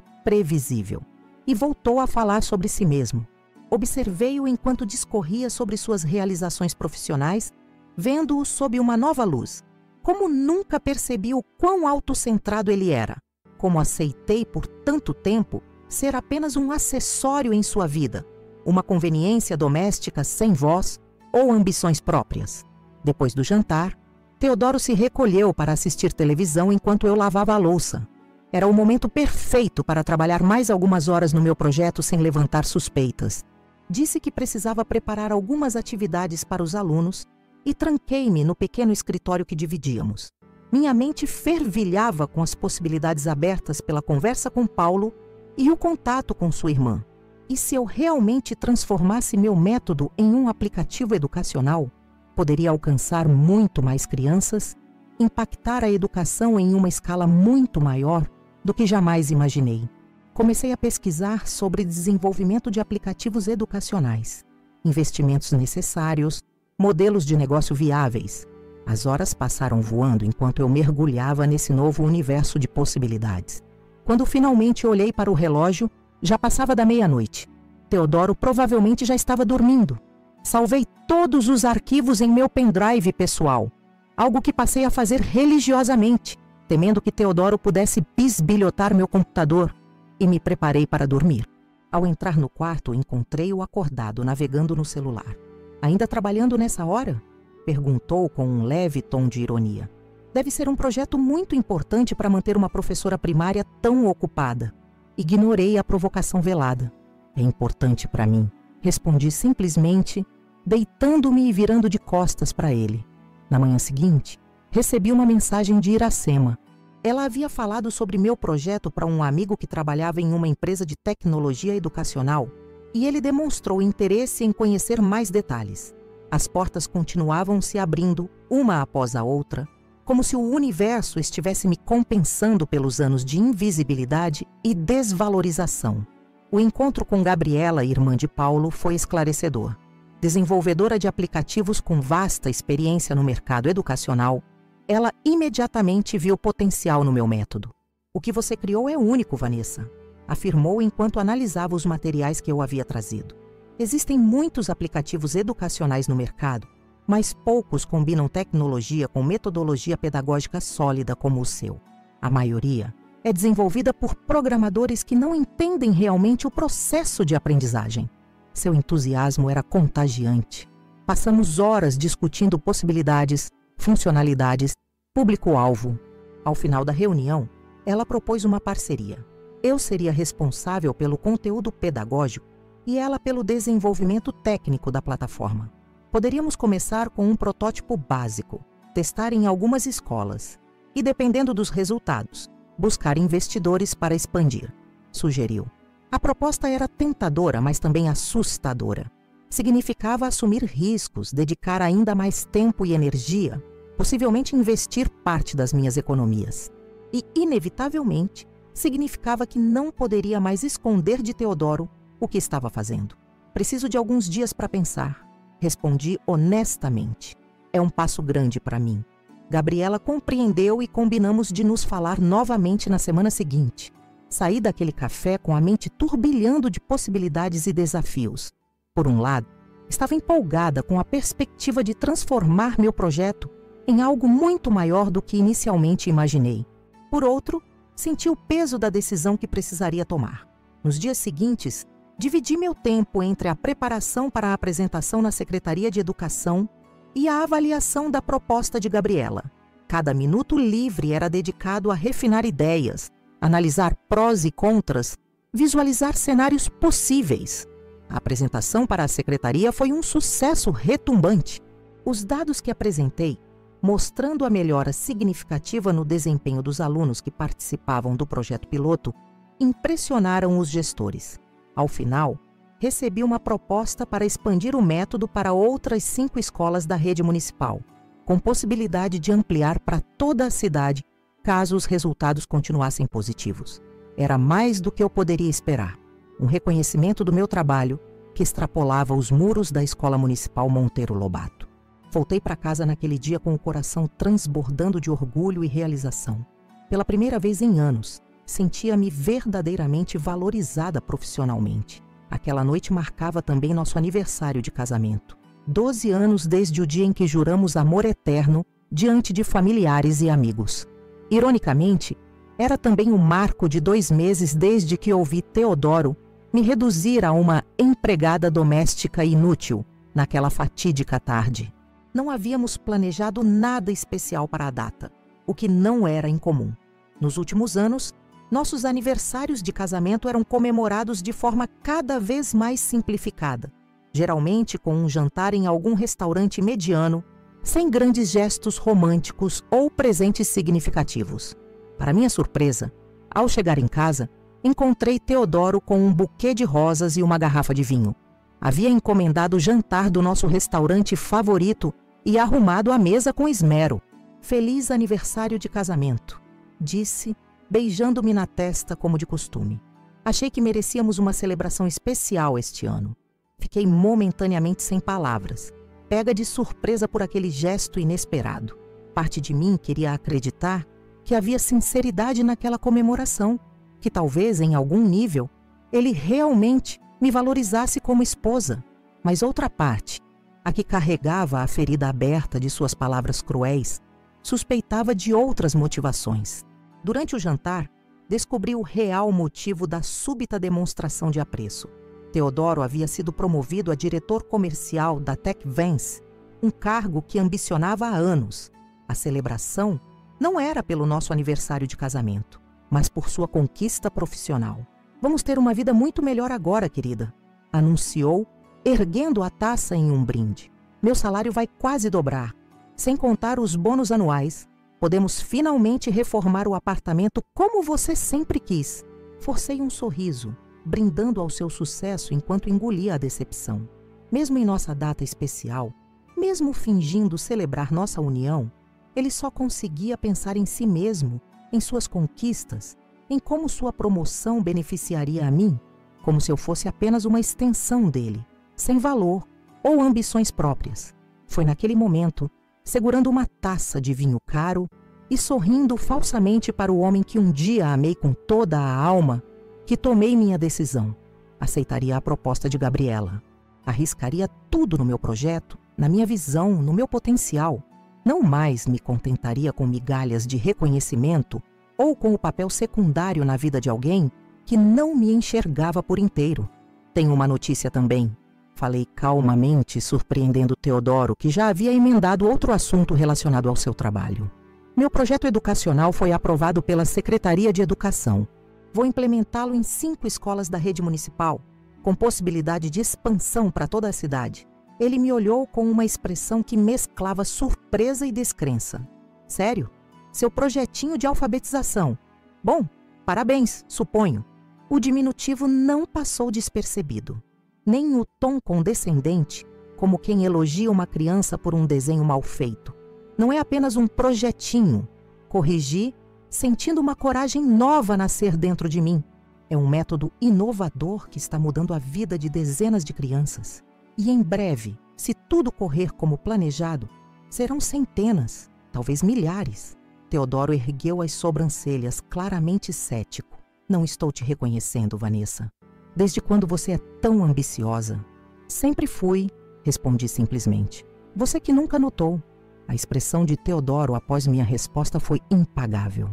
previsível, e voltou a falar sobre si mesmo. Observei-o enquanto discorria sobre suas realizações profissionais, vendo-o sob uma nova luz. Como nunca percebi o quão autocentrado ele era. Como aceitei por tanto tempo ser apenas um acessório em sua vida, uma conveniência doméstica sem voz ou ambições próprias. Depois do jantar, Teodoro se recolheu para assistir televisão enquanto eu lavava a louça. Era o momento perfeito para trabalhar mais algumas horas no meu projeto sem levantar suspeitas. Disse que precisava preparar algumas atividades para os alunos e tranquei-me no pequeno escritório que dividíamos. Minha mente fervilhava com as possibilidades abertas pela conversa com Paulo e o contato com sua irmã. E se eu realmente transformasse meu método em um aplicativo educacional, poderia alcançar muito mais crianças, impactar a educação em uma escala muito maior do que jamais imaginei. Comecei a pesquisar sobre desenvolvimento de aplicativos educacionais, investimentos necessários, modelos de negócio viáveis. As horas passaram voando enquanto eu mergulhava nesse novo universo de possibilidades. Quando finalmente olhei para o relógio, já passava da meia-noite. Teodoro provavelmente já estava dormindo. Salvei todos os arquivos em meu pendrive pessoal, algo que passei a fazer religiosamente, temendo que Teodoro pudesse bisbilhotar meu computador, e me preparei para dormir. Ao entrar no quarto, encontrei-o acordado, navegando no celular. "Ainda trabalhando nessa hora?" perguntou com um leve tom de ironia. "Deve ser um projeto muito importante para manter uma professora primária tão ocupada." Ignorei a provocação velada. "É importante para mim", respondi simplesmente, deitando-me e virando de costas para ele. Na manhã seguinte, recebi uma mensagem de Iracema. Ela havia falado sobre meu projeto para um amigo que trabalhava em uma empresa de tecnologia educacional, e ele demonstrou interesse em conhecer mais detalhes. As portas continuavam se abrindo, uma após a outra, como se o universo estivesse me compensando pelos anos de invisibilidade e desvalorização. O encontro com Gabriela, irmã de Paulo, foi esclarecedor. Desenvolvedora de aplicativos com vasta experiência no mercado educacional, ela imediatamente viu potencial no meu método. "O que você criou é único, Vanessa", afirmou enquanto analisava os materiais que eu havia trazido. "Existem muitos aplicativos educacionais no mercado, mas poucos combinam tecnologia com metodologia pedagógica sólida como o seu. A maioria é desenvolvida por programadores que não entendem realmente o processo de aprendizagem." Seu entusiasmo era contagiante. Passamos horas discutindo possibilidades, funcionalidades, público-alvo. Ao final da reunião, ela propôs uma parceria. Eu seria responsável pelo conteúdo pedagógico e ela pelo desenvolvimento técnico da plataforma. Poderíamos começar com um protótipo básico, testar em algumas escolas e, dependendo dos resultados, buscar investidores para expandir, sugeriu. A proposta era tentadora, mas também assustadora. Significava assumir riscos, dedicar ainda mais tempo e energia, possivelmente investir parte das minhas economias. E, inevitavelmente, significava que não poderia mais esconder de Teodoro o que estava fazendo. "Preciso de alguns dias para pensar", respondi honestamente. "É um passo grande para mim." Gabriela compreendeu e combinamos de nos falar novamente na semana seguinte. Saí daquele café com a mente turbilhando de possibilidades e desafios. Por um lado, estava empolgada com a perspectiva de transformar meu projeto em algo muito maior do que inicialmente imaginei. Por outro, senti o peso da decisão que precisaria tomar. Nos dias seguintes, dividi meu tempo entre a preparação para a apresentação na Secretaria de Educação e a avaliação da proposta de Gabriela. Cada minuto livre era dedicado a refinar ideias, analisar prós e contras, visualizar cenários possíveis. A apresentação para a secretaria foi um sucesso retumbante. Os dados que apresentei, mostrando a melhora significativa no desempenho dos alunos que participavam do projeto piloto, impressionaram os gestores. Ao final, recebi uma proposta para expandir o método para outras 5 escolas da rede municipal, com possibilidade de ampliar para toda a cidade, caso os resultados continuassem positivos. Era mais do que eu poderia esperar. Um reconhecimento do meu trabalho que extrapolava os muros da Escola Municipal Monteiro Lobato. Voltei para casa naquele dia com o coração transbordando de orgulho e realização. Pela primeira vez em anos, sentia-me verdadeiramente valorizada profissionalmente. Aquela noite marcava também nosso aniversário de casamento. 12 anos desde o dia em que juramos amor eterno diante de familiares e amigos. Ironicamente, era também o marco de 2 meses desde que ouvi Teodoro me reduzir a uma empregada doméstica inútil naquela fatídica tarde. Não havíamos planejado nada especial para a data, o que não era incomum. Nos últimos anos, nossos aniversários de casamento eram comemorados de forma cada vez mais simplificada, geralmente com um jantar em algum restaurante mediano, sem grandes gestos românticos ou presentes significativos. Para minha surpresa, ao chegar em casa, encontrei Teodoro com um buquê de rosas e uma garrafa de vinho. Havia encomendado o jantar do nosso restaurante favorito e arrumado a mesa com esmero. "Feliz aniversário de casamento", disse, beijando-me na testa como de costume. Achei que merecíamos uma celebração especial este ano. Fiquei momentaneamente sem palavras, pega de surpresa por aquele gesto inesperado. Parte de mim queria acreditar que havia sinceridade naquela comemoração, que talvez, em algum nível, ele realmente me valorizasse como esposa. Mas outra parte, a que carregava a ferida aberta de suas palavras cruéis, suspeitava de outras motivações. Durante o jantar, descobri o real motivo da súbita demonstração de apreço. Teodoro havia sido promovido a diretor comercial da Tech Vance, um cargo que ambicionava há anos. A celebração não era pelo nosso aniversário de casamento, mas por sua conquista profissional. Vamos ter uma vida muito melhor agora, querida, anunciou, erguendo a taça em um brinde. Meu salário vai quase dobrar. Sem contar os bônus anuais, podemos finalmente reformar o apartamento como você sempre quis. Forcei um sorriso, brindando ao seu sucesso enquanto engolia a decepção. Mesmo em nossa data especial, mesmo fingindo celebrar nossa união, ele só conseguia pensar em si mesmo, em suas conquistas, em como sua promoção beneficiaria a mim, como se eu fosse apenas uma extensão dele, sem valor ou ambições próprias. Foi naquele momento, segurando uma taça de vinho caro e sorrindo falsamente para o homem que um dia amei com toda a alma, que tomei minha decisão. Aceitaria a proposta de Gabriela. Arriscaria tudo no meu projeto, na minha visão, no meu potencial. Não mais me contentaria com migalhas de reconhecimento ou com o papel secundário na vida de alguém que não me enxergava por inteiro. Tenho uma notícia também. Falei calmamente, surpreendendo Teodoro, que já havia emendado outro assunto relacionado ao seu trabalho. Meu projeto educacional foi aprovado pela Secretaria de Educação. Vou implementá-lo em 5 escolas da rede municipal, com possibilidade de expansão para toda a cidade. Ele me olhou com uma expressão que mesclava surpresa e descrença. Sério? Seu projetinho de alfabetização. Bom, parabéns, suponho. O diminutivo não passou despercebido. Nem o tom condescendente, como quem elogia uma criança por um desenho mal feito. Não é apenas um projetinho. Corrigi, sentindo uma coragem nova nascer dentro de mim. É um método inovador que está mudando a vida de dezenas de crianças. E em breve, se tudo correr como planejado, serão centenas, talvez milhares. Teodoro ergueu as sobrancelhas, claramente cético. Não estou te reconhecendo, Vanessa. Desde quando você é tão ambiciosa? Sempre fui, respondi simplesmente. Você que nunca notou. A expressão de Teodoro após minha resposta foi impagável.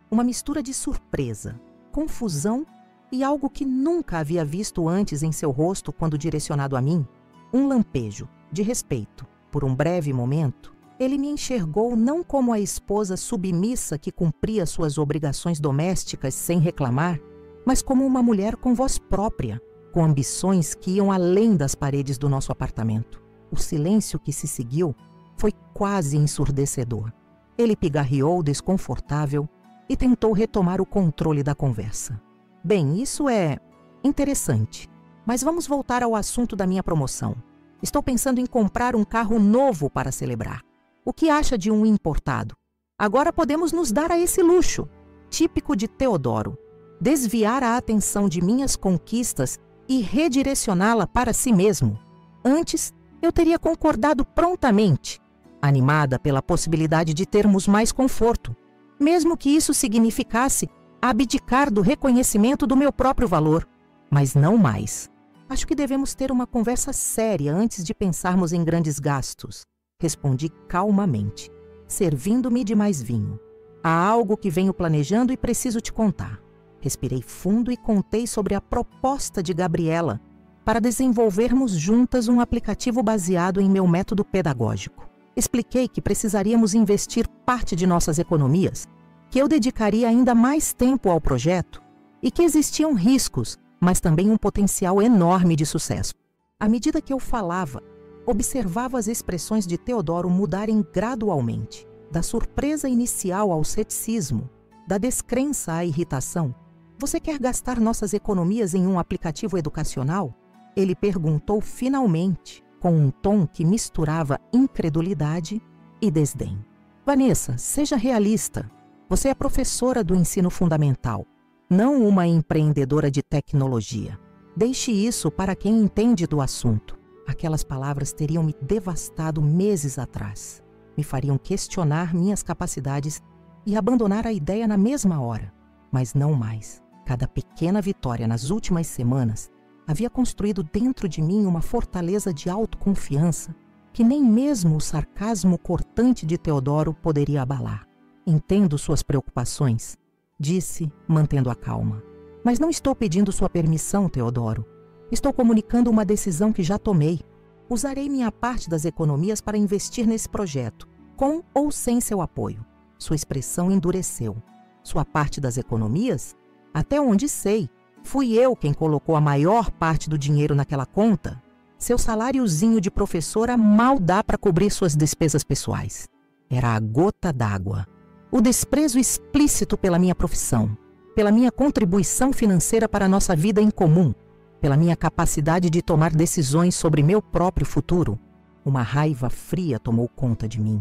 Uma mistura de surpresa, confusão e algo que nunca havia visto antes em seu rosto quando direcionado a mim. Um lampejo de respeito. Por um breve momento, ele me enxergou não como a esposa submissa que cumpria suas obrigações domésticas sem reclamar, mas como uma mulher com voz própria, com ambições que iam além das paredes do nosso apartamento. O silêncio que se seguiu foi quase ensurdecedor. Ele pigarreou desconfortável e tentou retomar o controle da conversa. Bem, isso é interessante, mas vamos voltar ao assunto da minha promoção. Estou pensando em comprar um carro novo para celebrar. O que acha de um importado? Agora podemos nos dar a esse luxo, típico de Teodoro. Desviar a atenção de minhas conquistas e redirecioná-la para si mesmo. Antes, eu teria concordado prontamente, animada pela possibilidade de termos mais conforto, mesmo que isso significasse abdicar do reconhecimento do meu próprio valor. Mas não mais. Acho que devemos ter uma conversa séria antes de pensarmos em grandes gastos, respondi calmamente, servindo-me de mais vinho. Há algo que venho planejando e preciso te contar. Respirei fundo e contei sobre a proposta de Gabriela para desenvolvermos juntas um aplicativo baseado em meu método pedagógico. Expliquei que precisaríamos investir parte de nossas economias, que eu dedicaria ainda mais tempo ao projeto e que existiam riscos, mas também um potencial enorme de sucesso. À medida que eu falava, observava as expressões de Teodoro mudarem gradualmente, da surpresa inicial ao ceticismo, da descrença à irritação. Você quer gastar nossas economias em um aplicativo educacional? Ele perguntou finalmente, com um tom que misturava incredulidade e desdém. Vanessa, seja realista. Você é professora do ensino fundamental, não uma empreendedora de tecnologia. Deixe isso para quem entende do assunto. Aquelas palavras teriam me devastado meses atrás. me fariam questionar minhas capacidades e abandonar a ideia na mesma hora. Mas não mais. Cada pequena vitória nas últimas semanas havia construído dentro de mim uma fortaleza de autoconfiança que nem mesmo o sarcasmo cortante de Teodoro poderia abalar. Entendo suas preocupações, disse, mantendo a calma. Mas não estou pedindo sua permissão, Teodoro. Estou comunicando uma decisão que já tomei. Usarei minha parte das economias para investir nesse projeto, com ou sem seu apoio. Sua expressão endureceu. Sua parte das economias? Até onde sei, fui eu quem colocou a maior parte do dinheiro naquela conta. Seu saláriozinho de professora mal dá para cobrir suas despesas pessoais. Era a gota d'água. O desprezo explícito pela minha profissão, pela minha contribuição financeira para a nossa vida em comum, pela minha capacidade de tomar decisões sobre meu próprio futuro. Uma raiva fria tomou conta de mim.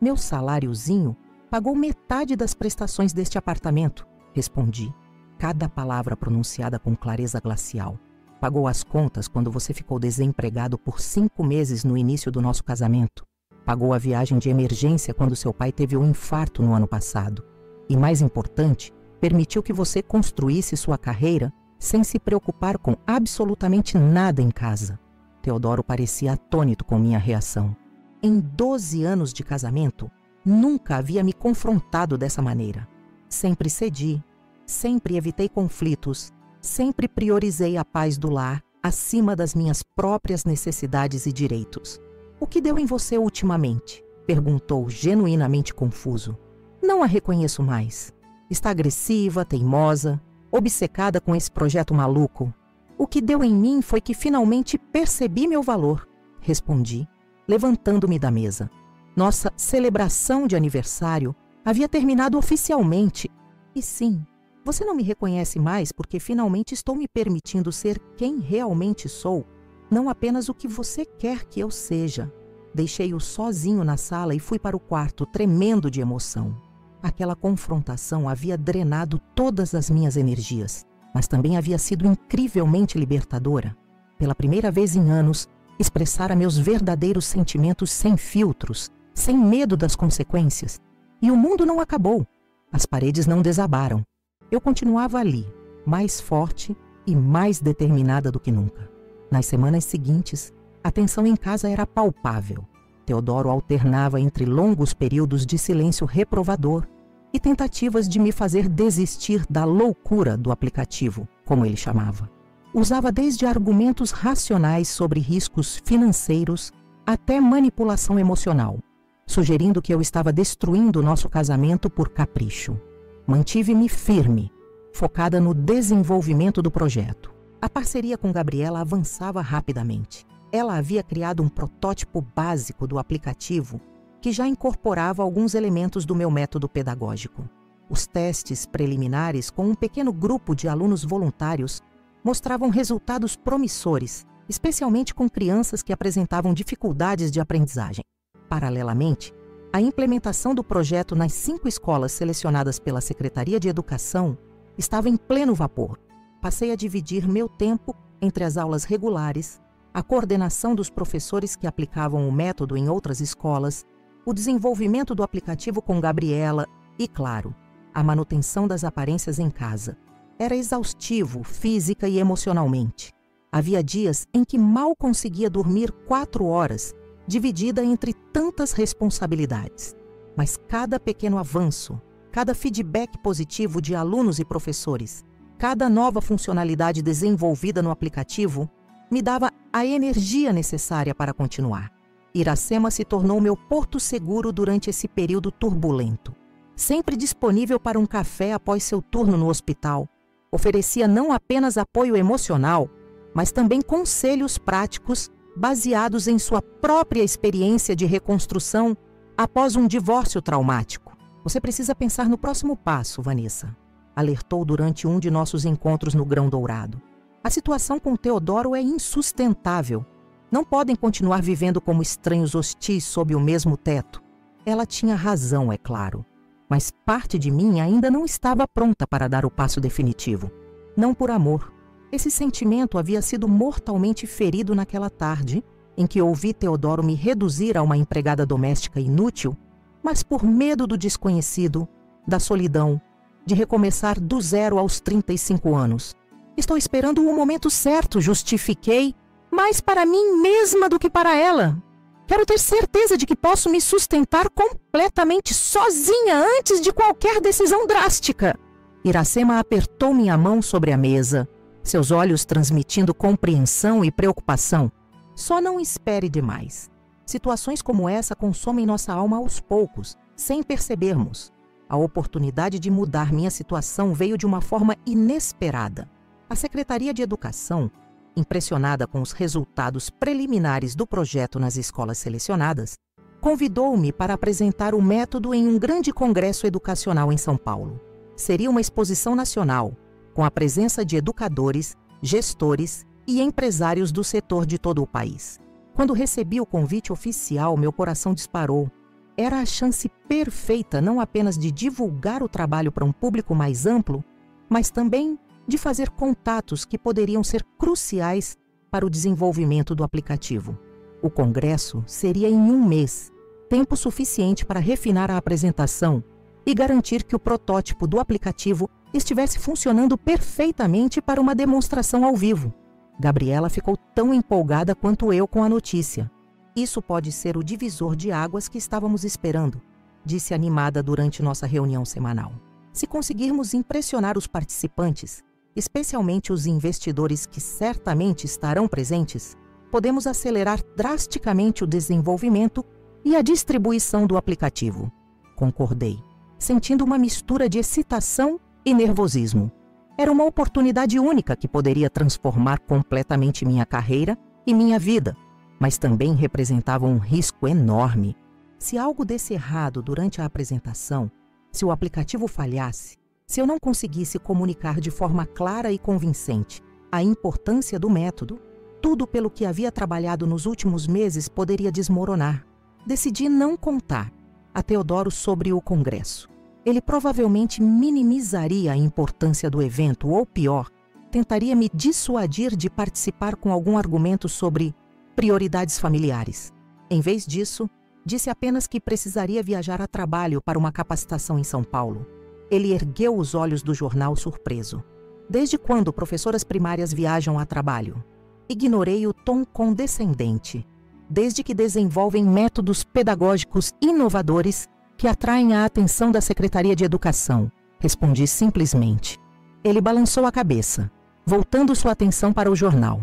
Meu saláriozinho pagou metade das prestações deste apartamento, respondi, cada palavra pronunciada com clareza glacial. Pagou as contas quando você ficou desempregado por 5 meses no início do nosso casamento. Pagou a viagem de emergência quando seu pai teve um infarto no ano passado. E mais importante, permitiu que você construísse sua carreira sem se preocupar com absolutamente nada em casa. Teodoro parecia atônito com minha reação. Em 12 anos de casamento, nunca havia me confrontado dessa maneira. Sempre cedi, sempre evitei conflitos, sempre priorizei a paz do lar acima das minhas próprias necessidades e direitos. O que deu em você ultimamente? Perguntou, genuinamente confuso. Não a reconheço mais. Está agressiva, teimosa, obcecada com esse projeto maluco. O que deu em mim foi que finalmente percebi meu valor, respondi, levantando-me da mesa. Nossa celebração de aniversário havia terminado oficialmente. E sim, você não me reconhece mais porque finalmente estou me permitindo ser quem realmente sou, não apenas o que você quer que eu seja. Deixei-o sozinho na sala e fui para o quarto, tremendo de emoção. Aquela confrontação havia drenado todas as minhas energias, mas também havia sido incrivelmente libertadora. Pela primeira vez em anos, expressara meus verdadeiros sentimentos sem filtros, sem medo das consequências. E o mundo não acabou. As paredes não desabaram. Eu continuava ali, mais forte e mais determinada do que nunca. Nas semanas seguintes, a tensão em casa era palpável. Teodoro alternava entre longos períodos de silêncio reprovador e tentativas de me fazer desistir da loucura do aplicativo, como ele chamava. Usava desde argumentos racionais sobre riscos financeiros até manipulação emocional, sugerindo que eu estava destruindo nosso casamento por capricho. Mantive-me firme, focada no desenvolvimento do projeto. A parceria com Gabriela avançava rapidamente. Ela havia criado um protótipo básico do aplicativo que já incorporava alguns elementos do meu método pedagógico. Os testes preliminares com um pequeno grupo de alunos voluntários mostravam resultados promissores, especialmente com crianças que apresentavam dificuldades de aprendizagem. Paralelamente, a implementação do projeto nas 5 escolas selecionadas pela Secretaria de Educação estava em pleno vapor. Passei a dividir meu tempo entre as aulas regulares, a coordenação dos professores que aplicavam o método em outras escolas, o desenvolvimento do aplicativo com Gabriela e, claro, a manutenção das aparências em casa. Era exaustivo, física e emocionalmente. Havia dias em que mal conseguia dormir 4 horas, dividida entre tantas responsabilidades. Mas cada pequeno avanço, cada feedback positivo de alunos e professores, cada nova funcionalidade desenvolvida no aplicativo me dava a energia necessária para continuar. Iracema se tornou meu porto seguro durante esse período turbulento. Sempre disponível para um café após seu turno no hospital, oferecia não apenas apoio emocional, mas também conselhos práticos baseados em sua própria experiência de reconstrução após um divórcio traumático. Você precisa pensar no próximo passo, Vanessa, alertou durante um de nossos encontros no Grão Dourado. A situação com Teodoro é insustentável. Não podem continuar vivendo como estranhos hostis sob o mesmo teto. Ela tinha razão, é claro. Mas parte de mim ainda não estava pronta para dar o passo definitivo. Não por amor. Esse sentimento havia sido mortalmente ferido naquela tarde em que ouvi Teodoro me reduzir a uma empregada doméstica inútil, mas por medo do desconhecido, da solidão, de recomeçar do zero aos 35 anos. Estou esperando o momento certo, justifiquei, mais para mim mesma do que para ela. Quero ter certeza de que posso me sustentar completamente sozinha antes de qualquer decisão drástica. Iracema apertou minha mão sobre a mesa, seus olhos transmitindo compreensão e preocupação. Só não espere demais. Situações como essa consomem nossa alma aos poucos, sem percebermos. A oportunidade de mudar minha situação veio de uma forma inesperada. A Secretaria de Educação, impressionada com os resultados preliminares do projeto nas escolas selecionadas, convidou-me para apresentar o método em um grande congresso educacional em São Paulo. Seria uma exposição nacional, com a presença de educadores, gestores e empresários do setor de todo o país. Quando recebi o convite oficial, meu coração disparou. Era a chance perfeita não apenas de divulgar o trabalho para um público mais amplo, mas também de fazer contatos que poderiam ser cruciais para o desenvolvimento do aplicativo. O congresso seria em 1 mês, tempo suficiente para refinar a apresentação e garantir que o protótipo do aplicativo estivesse funcionando perfeitamente para uma demonstração ao vivo. Gabriela ficou tão empolgada quanto eu com a notícia. Isso pode ser o divisor de águas que estávamos esperando, disse animada durante nossa reunião semanal. Se conseguirmos impressionar os participantes, especialmente os investidores que certamente estarão presentes, podemos acelerar drasticamente o desenvolvimento e a distribuição do aplicativo. Concordei, sentindo uma mistura de excitação e nervosismo. Era uma oportunidade única que poderia transformar completamente minha carreira e minha vida, mas também representava um risco enorme. Se algo desse errado durante a apresentação, se o aplicativo falhasse, se eu não conseguisse comunicar de forma clara e convincente a importância do método, tudo pelo que havia trabalhado nos últimos meses poderia desmoronar. Decidi não contar a Teodoro sobre o congresso. Ele provavelmente minimizaria a importância do evento ou, pior, tentaria me dissuadir de participar com algum argumento sobre prioridades familiares. Em vez disso, disse apenas que precisaria viajar a trabalho para uma capacitação em São Paulo. Ele ergueu os olhos do jornal surpreso. Desde quando professoras primárias viajam a trabalho? Ignorei o tom condescendente. Desde que desenvolvem métodos pedagógicos inovadores que atraem a atenção da Secretaria de Educação, respondi simplesmente. Ele balançou a cabeça, voltando sua atenção para o jornal.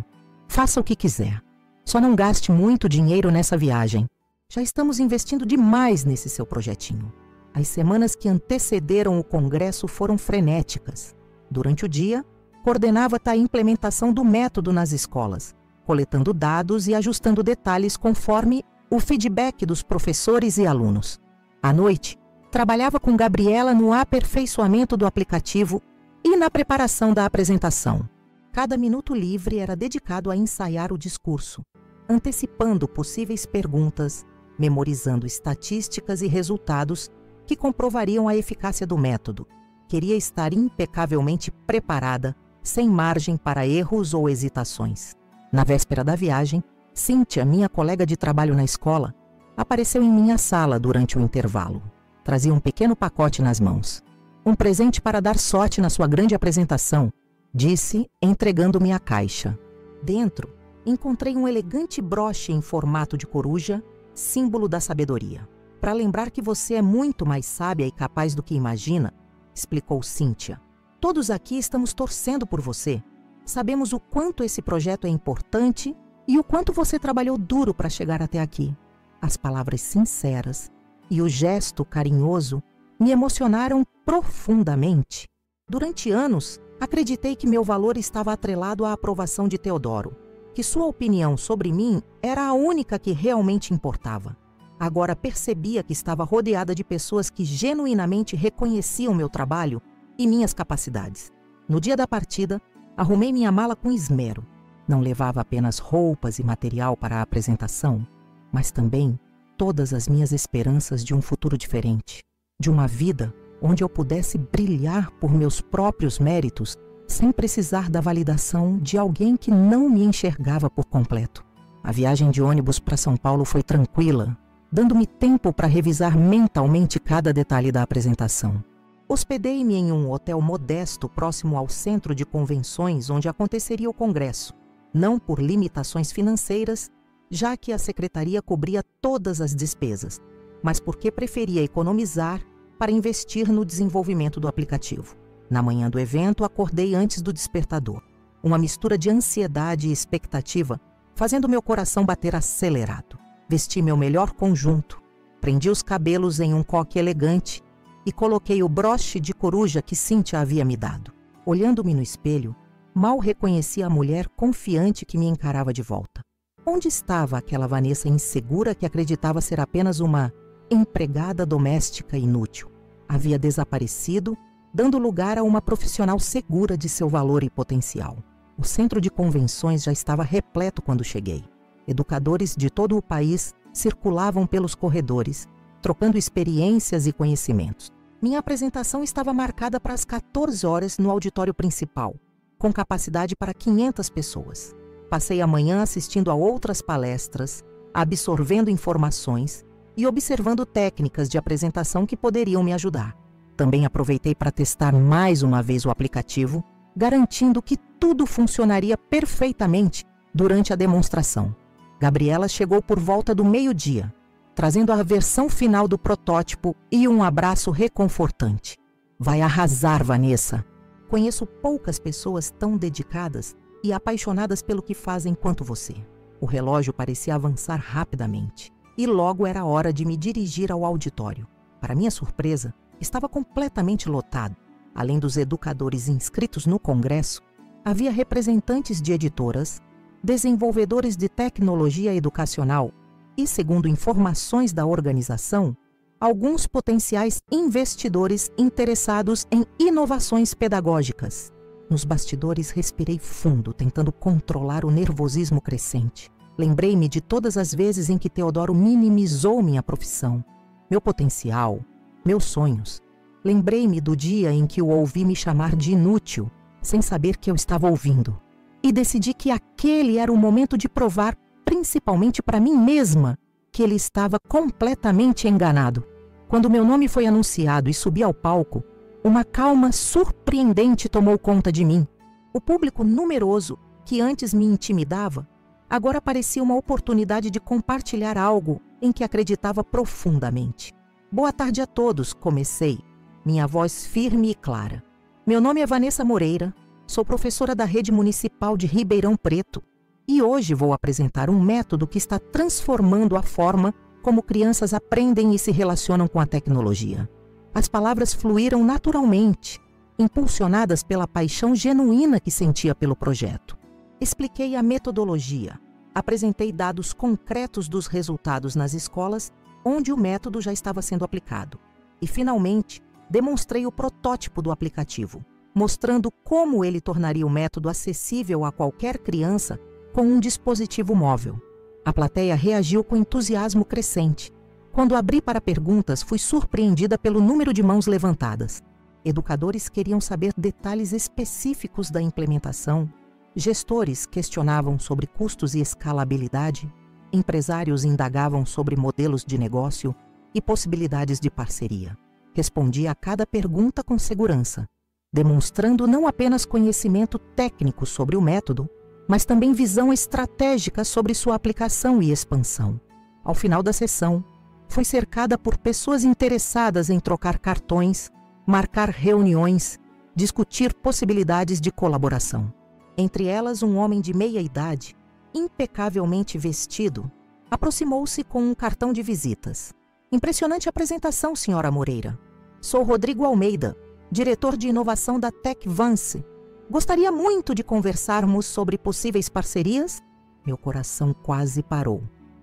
Faça o que quiser. Só não gaste muito dinheiro nessa viagem. Já estamos investindo demais nesse seu projetinho. As semanas que antecederam o congresso foram frenéticas. Durante o dia, coordenava a implementação do método nas escolas, coletando dados e ajustando detalhes conforme o feedback dos professores e alunos. À noite, trabalhava com Gabriela no aperfeiçoamento do aplicativo e na preparação da apresentação. Cada minuto livre era dedicado a ensaiar o discurso, antecipando possíveis perguntas, memorizando estatísticas e resultados que comprovariam a eficácia do método. Queria estar impecavelmente preparada, sem margem para erros ou hesitações. Na véspera da viagem, Cíntia, minha colega de trabalho na escola, apareceu em minha sala durante o intervalo. Trazia um pequeno pacote nas mãos. Um presente para dar sorte na sua grande apresentação, disse, entregando-me a caixa. Dentro, encontrei um elegante broche em formato de coruja, símbolo da sabedoria. Para lembrar que você é muito mais sábia e capaz do que imagina, explicou Cíntia. Todos aqui estamos torcendo por você. Sabemos o quanto esse projeto é importante e o quanto você trabalhou duro para chegar até aqui. As palavras sinceras e o gesto carinhoso me emocionaram profundamente. Durante anos, acreditei que meu valor estava atrelado à aprovação de Teodoro, que sua opinião sobre mim era a única que realmente importava. Agora percebia que estava rodeada de pessoas que genuinamente reconheciam meu trabalho e minhas capacidades. No dia da partida, arrumei minha mala com esmero. Não levava apenas roupas e material para a apresentação, mas também todas as minhas esperanças de um futuro diferente, de uma vida onde eu pudesse brilhar por meus próprios méritos sem precisar da validação de alguém que não me enxergava por completo. A viagem de ônibus para São Paulo foi tranquila, dando-me tempo para revisar mentalmente cada detalhe da apresentação. Hospedei-me em um hotel modesto próximo ao centro de convenções onde aconteceria o congresso, não por limitações financeiras, já que a secretaria cobria todas as despesas, mas porque preferia economizar para investir no desenvolvimento do aplicativo. Na manhã do evento, acordei antes do despertador. Uma mistura de ansiedade e expectativa, fazendo meu coração bater acelerado. Vesti meu melhor conjunto, prendi os cabelos em um coque elegante e coloquei o broche de coruja que Cíntia havia me dado. Olhando-me no espelho, mal reconheci a mulher confiante que me encarava de volta. Onde estava aquela Vanessa insegura que acreditava ser apenas uma empregada doméstica inútil? Havia desaparecido, dando lugar a uma profissional segura de seu valor e potencial. O centro de convenções já estava repleto quando cheguei. Educadores de todo o país circulavam pelos corredores, trocando experiências e conhecimentos. Minha apresentação estava marcada para as 14 horas no auditório principal, com capacidade para 500 pessoas. Passei a manhã assistindo a outras palestras, absorvendo informações e observando técnicas de apresentação que poderiam me ajudar. Também aproveitei para testar mais uma vez o aplicativo, garantindo que tudo funcionaria perfeitamente durante a demonstração. Gabriela chegou por volta do meio-dia, trazendo a versão final do protótipo e um abraço reconfortante. Vai arrasar, Vanessa! Conheço poucas pessoas tão dedicadas e apaixonadas pelo que fazem quanto você. O relógio parecia avançar rapidamente e logo era hora de me dirigir ao auditório. Para minha surpresa, estava completamente lotado. Além dos educadores inscritos no congresso, havia representantes de editoras, desenvolvedores de tecnologia educacional e, segundo informações da organização, alguns potenciais investidores interessados em inovações pedagógicas. Nos bastidores respirei fundo, tentando controlar o nervosismo crescente. Lembrei-me de todas as vezes em que Teodoro minimizou minha profissão, meu potencial, meus sonhos. Lembrei-me do dia em que o ouvi me chamar de inútil, sem saber que eu estava ouvindo. E decidi que aquele era o momento de provar, principalmente para mim mesma, que ele estava completamente enganado. Quando meu nome foi anunciado e subi ao palco, uma calma surpreendente tomou conta de mim. O público numeroso, que antes me intimidava, agora parecia uma oportunidade de compartilhar algo em que acreditava profundamente. Boa tarde a todos, comecei, minha voz firme e clara. Meu nome é Vanessa Moreira, sou professora da Rede Municipal de Ribeirão Preto e hoje vou apresentar um método que está transformando a forma como crianças aprendem e se relacionam com a tecnologia. As palavras fluíram naturalmente, impulsionadas pela paixão genuína que sentia pelo projeto. Expliquei a metodologia, apresentei dados concretos dos resultados nas escolas onde o método já estava sendo aplicado. E, finalmente, demonstrei o protótipo do aplicativo, mostrando como ele tornaria o método acessível a qualquer criança com um dispositivo móvel. A plateia reagiu com entusiasmo crescente. Quando abri para perguntas, fui surpreendida pelo número de mãos levantadas. Educadores queriam saber detalhes específicos da implementação, gestores questionavam sobre custos e escalabilidade, empresários indagavam sobre modelos de negócio e possibilidades de parceria. Respondi a cada pergunta com segurança, demonstrando não apenas conhecimento técnico sobre o método, mas também visão estratégica sobre sua aplicação e expansão. Ao final da sessão, fui cercada por pessoas interessadas em trocar cartões, marcar reuniões, discutir possibilidades de colaboração. Entre elas, um homem de meia idade, impecavelmente vestido, aproximou-se com um cartão de visitas. Impressionante apresentação, senhora Moreira. Sou Rodrigo Almeida, diretor de inovação da TechVance. Gostaria muito de conversarmos sobre possíveis parcerias? Meu coração quase parou.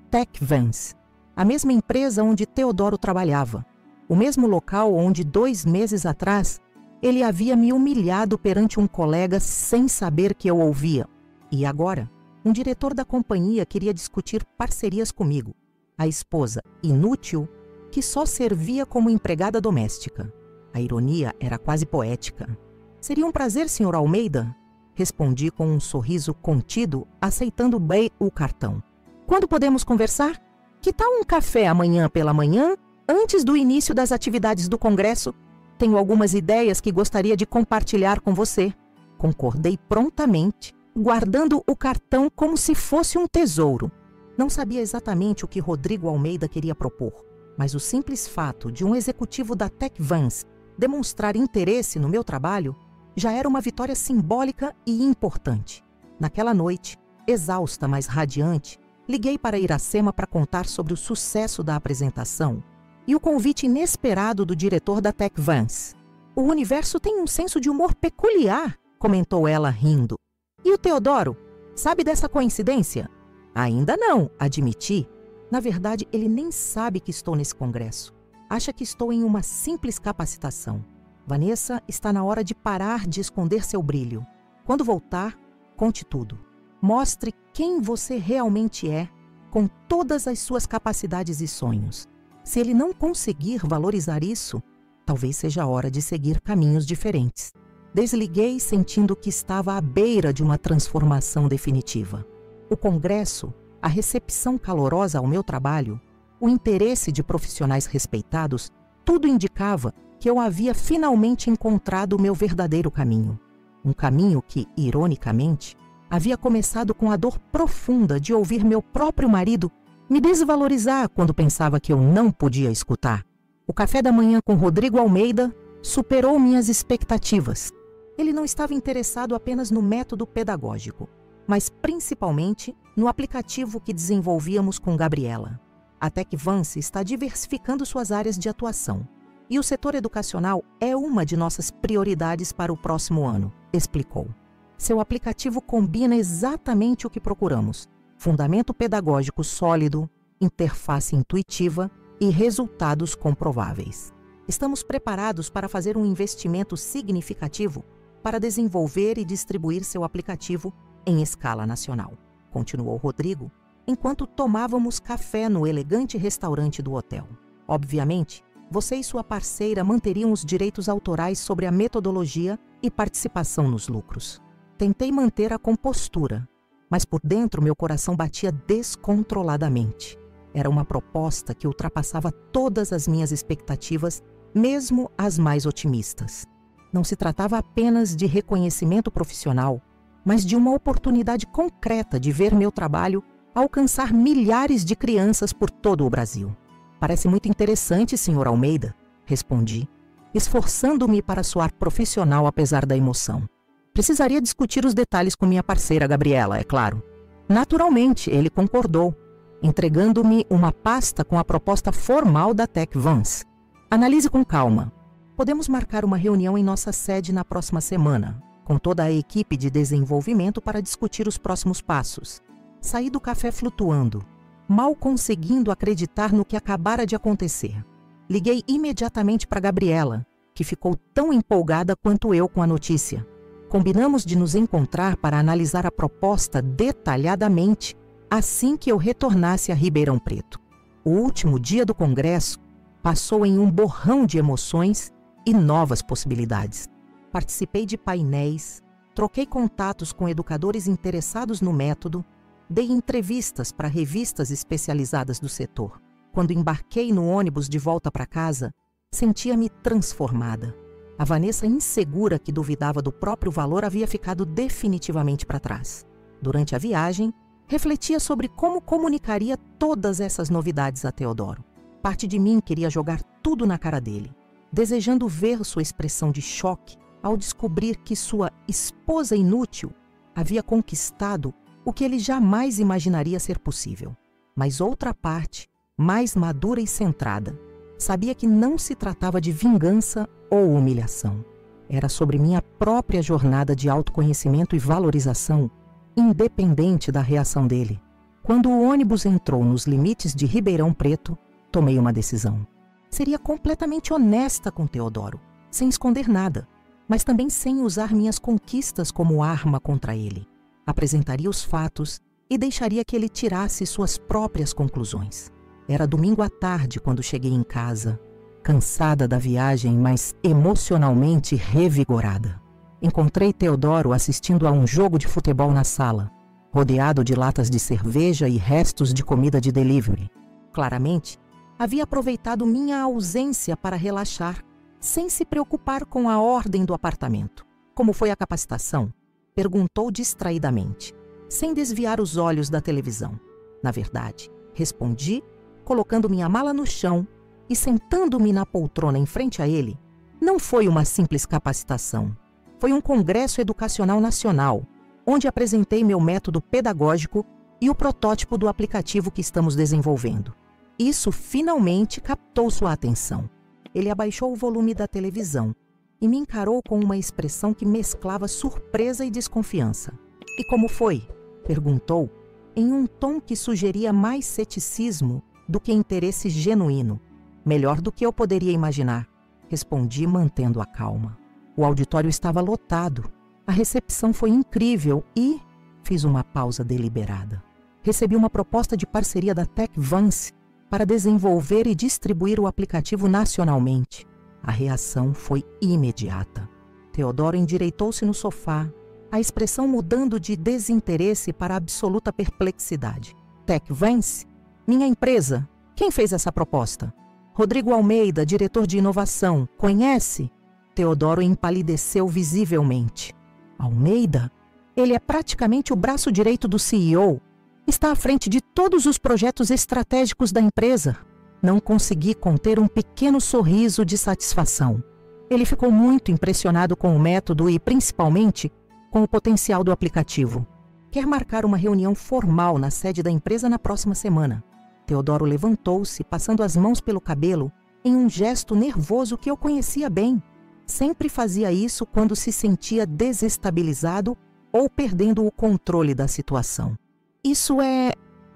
TechVance, a mesma empresa onde Teodoro trabalhava, o mesmo local onde 2 meses atrás ele havia me humilhado perante um colega sem saber que eu ouvia. E agora, um diretor da companhia queria discutir parcerias comigo, a esposa inútil que só servia como empregada doméstica. A ironia era quase poética. Seria um prazer, senhor Almeida? Respondi com um sorriso contido, aceitando bem o cartão. Quando podemos conversar? Que tal um café amanhã pela manhã, antes do início das atividades do Congresso? Tenho algumas ideias que gostaria de compartilhar com você. Concordei prontamente, guardando o cartão como se fosse um tesouro. Não sabia exatamente o que Rodrigo Almeida queria propor, mas o simples fato de um executivo da TechVance demonstrar interesse no meu trabalho já era uma vitória simbólica e importante. Naquela noite, exausta, mas radiante, liguei para Iracema para contar sobre o sucesso da apresentação e o convite inesperado do diretor da TechVance. O universo tem um senso de humor peculiar, comentou ela rindo. E o Teodoro, sabe dessa coincidência? Ainda não, admiti. Na verdade, ele nem sabe que estou nesse congresso. Acha que estou em uma simples capacitação. Vanessa, está na hora de parar de esconder seu brilho. Quando voltar, conte tudo. Mostre quem você realmente é, com todas as suas capacidades e sonhos. Se ele não conseguir valorizar isso, talvez seja a hora de seguir caminhos diferentes. Desliguei sentindo que estava à beira de uma transformação definitiva. O congresso, a recepção calorosa ao meu trabalho, o interesse de profissionais respeitados, tudo indicava que eu havia finalmente encontrado o meu verdadeiro caminho. Um caminho que, ironicamente, havia começado com a dor profunda de ouvir meu próprio marido me desvalorizar quando pensava que eu não podia escutar. O café da manhã com Rodrigo Almeida superou minhas expectativas. Ele não estava interessado apenas no método pedagógico, mas principalmente no aplicativo que desenvolvíamos com Gabriela. A TechVance está diversificando suas áreas de atuação e o setor educacional é uma de nossas prioridades para o próximo ano, explicou. Seu aplicativo combina exatamente o que procuramos: fundamento pedagógico sólido, interface intuitiva e resultados comprováveis. Estamos preparados para fazer um investimento significativo para desenvolver e distribuir seu aplicativo em escala nacional, continuou Rodrigo, enquanto tomávamos café no elegante restaurante do hotel. Obviamente, você e sua parceira manteriam os direitos autorais sobre a metodologia e participação nos lucros. Tentei manter a compostura, mas por dentro meu coração batia descontroladamente. Era uma proposta que ultrapassava todas as minhas expectativas, mesmo as mais otimistas. Não se tratava apenas de reconhecimento profissional, mas de uma oportunidade concreta de ver meu trabalho alcançar milhares de crianças por todo o Brasil. Parece muito interessante, Sr. Almeida, respondi, esforçando-me para soar profissional apesar da emoção. Precisaria discutir os detalhes com minha parceira Gabriela, é claro. Naturalmente, ele concordou, entregando-me uma pasta com a proposta formal da TechVance. Analise com calma. Podemos marcar uma reunião em nossa sede na próxima semana, com toda a equipe de desenvolvimento para discutir os próximos passos. Saí do café flutuando, mal conseguindo acreditar no que acabara de acontecer. Liguei imediatamente para Gabriela, que ficou tão empolgada quanto eu com a notícia. Combinamos de nos encontrar para analisar a proposta detalhadamente assim que eu retornasse a Ribeirão Preto. O último dia do congresso passou em um borrão de emoções e novas possibilidades. Participei de painéis, troquei contatos com educadores interessados no método, dei entrevistas para revistas especializadas do setor. Quando embarquei no ônibus de volta para casa, sentia-me transformada. A Vanessa insegura que duvidava do próprio valor havia ficado definitivamente para trás. Durante a viagem, refletia sobre como comunicaria todas essas novidades a Teodoro. Parte de mim queria jogar tudo na cara dele, desejando ver sua expressão de choque ao descobrir que sua esposa inútil havia conquistado o que ele jamais imaginaria ser possível. Mas outra parte, mais madura e centrada, sabia que não se tratava de vingança ou humilhação. Era sobre minha própria jornada de autoconhecimento e valorização, independente da reação dele. Quando o ônibus entrou nos limites de Ribeirão Preto, tomei uma decisão. Seria completamente honesta com Teodoro, sem esconder nada, mas também sem usar minhas conquistas como arma contra ele. Apresentaria os fatos e deixaria que ele tirasse suas próprias conclusões. Era domingo à tarde quando cheguei em casa, cansada da viagem, mas emocionalmente revigorada. Encontrei Teodoro assistindo a um jogo de futebol na sala. rodeado de latas de cerveja e restos de comida de delivery. Claramente, havia aproveitado minha ausência para relaxar, sem se preocupar com a ordem do apartamento. Como foi a capacitação? Perguntou distraidamente, sem desviar os olhos da televisão. Na verdade, respondi, colocando minha mala no chão e sentando-me na poltrona em frente a ele. Não foi uma simples capacitação. Foi um congresso educacional nacional, onde apresentei meu método pedagógico e o protótipo do aplicativo que estamos desenvolvendo. Isso finalmente captou sua atenção. Ele abaixou o volume da televisão e me encarou com uma expressão que mesclava surpresa e desconfiança. "E como foi?" perguntou, em um tom que sugeria mais ceticismo do que interesse genuíno. "Melhor do que eu poderia imaginar", respondi, mantendo a calma. O auditório estava lotado. A recepção foi incrível e fiz uma pausa deliberada. Recebi uma proposta de parceria da TechVance para desenvolver e distribuir o aplicativo nacionalmente. A reação foi imediata. Teodoro endireitou-se no sofá, a expressão mudando de desinteresse para absoluta perplexidade. "TechVance? Minha empresa? Quem fez essa proposta?" "Rodrigo Almeida, diretor de inovação. Conhece?" Teodoro empalideceu visivelmente. "Almeida? Ele é praticamente o braço direito do CEO. Está à frente de todos os projetos estratégicos da empresa." Não consegui conter um pequeno sorriso de satisfação. Ele ficou muito impressionado com o método e, principalmente, com o potencial do aplicativo. "Quer marcar uma reunião formal na sede da empresa na próxima semana." Teodoro levantou-se, passando as mãos pelo cabelo, em um gesto nervoso que eu conhecia bem. Sempre fazia isso quando se sentia desestabilizado ou perdendo o controle da situação. "Isso é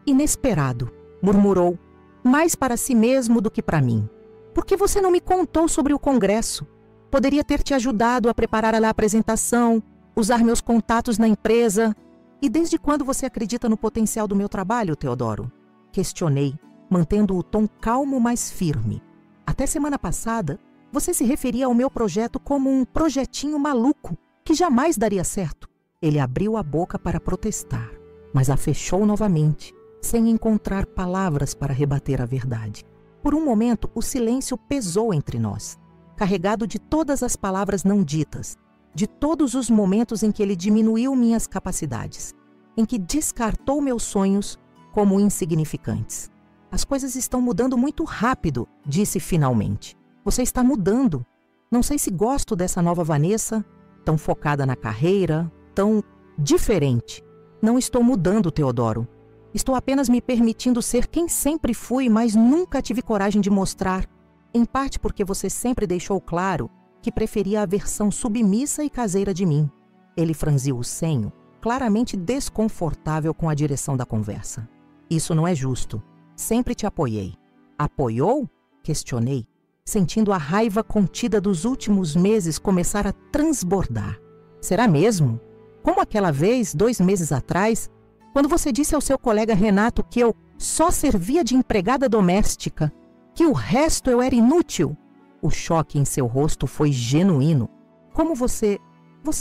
inesperado", murmurou, mais para si mesmo do que para mim. "Por que você não me contou sobre o congresso? Poderia ter te ajudado a preparar a apresentação, usar meus contatos na empresa." "E desde quando você acredita no potencial do meu trabalho, Teodoro?" questionei, mantendo o tom calmo, mas firme. "Até semana passada, você se referia ao meu projeto como um projetinho maluco, que jamais daria certo." Ele abriu a boca para protestar, mas a fechou novamente, sem encontrar palavras para rebater a verdade. Por um momento, o silêncio pesou entre nós, carregado de todas as palavras não ditas, de todos os momentos em que ele diminuiu minhas capacidades, em que descartou meus sonhos como insignificantes. "As coisas estão mudando muito rápido", disse finalmente. "Você está mudando. Não sei se gosto dessa nova Vanessa, tão focada na carreira, tão diferente." "Não estou mudando, Teodoro. Estou apenas me permitindo ser quem sempre fui, mas nunca tive coragem de mostrar. Em parte porque você sempre deixou claro que preferia a versão submissa e caseira de mim." Ele franziu o senho, claramente desconfortável com a direção da conversa. "Isso não é justo. Sempre te apoiei." "Apoiou?" questionei, sentindo a raiva contida dos últimos meses começar a transbordar. "Será mesmo? Como aquela vez, 2 meses atrás, quando você disse ao seu colega Renato que eu só servia de empregada doméstica, que o resto eu era inútil." O choque em seu rosto foi genuíno. "Como você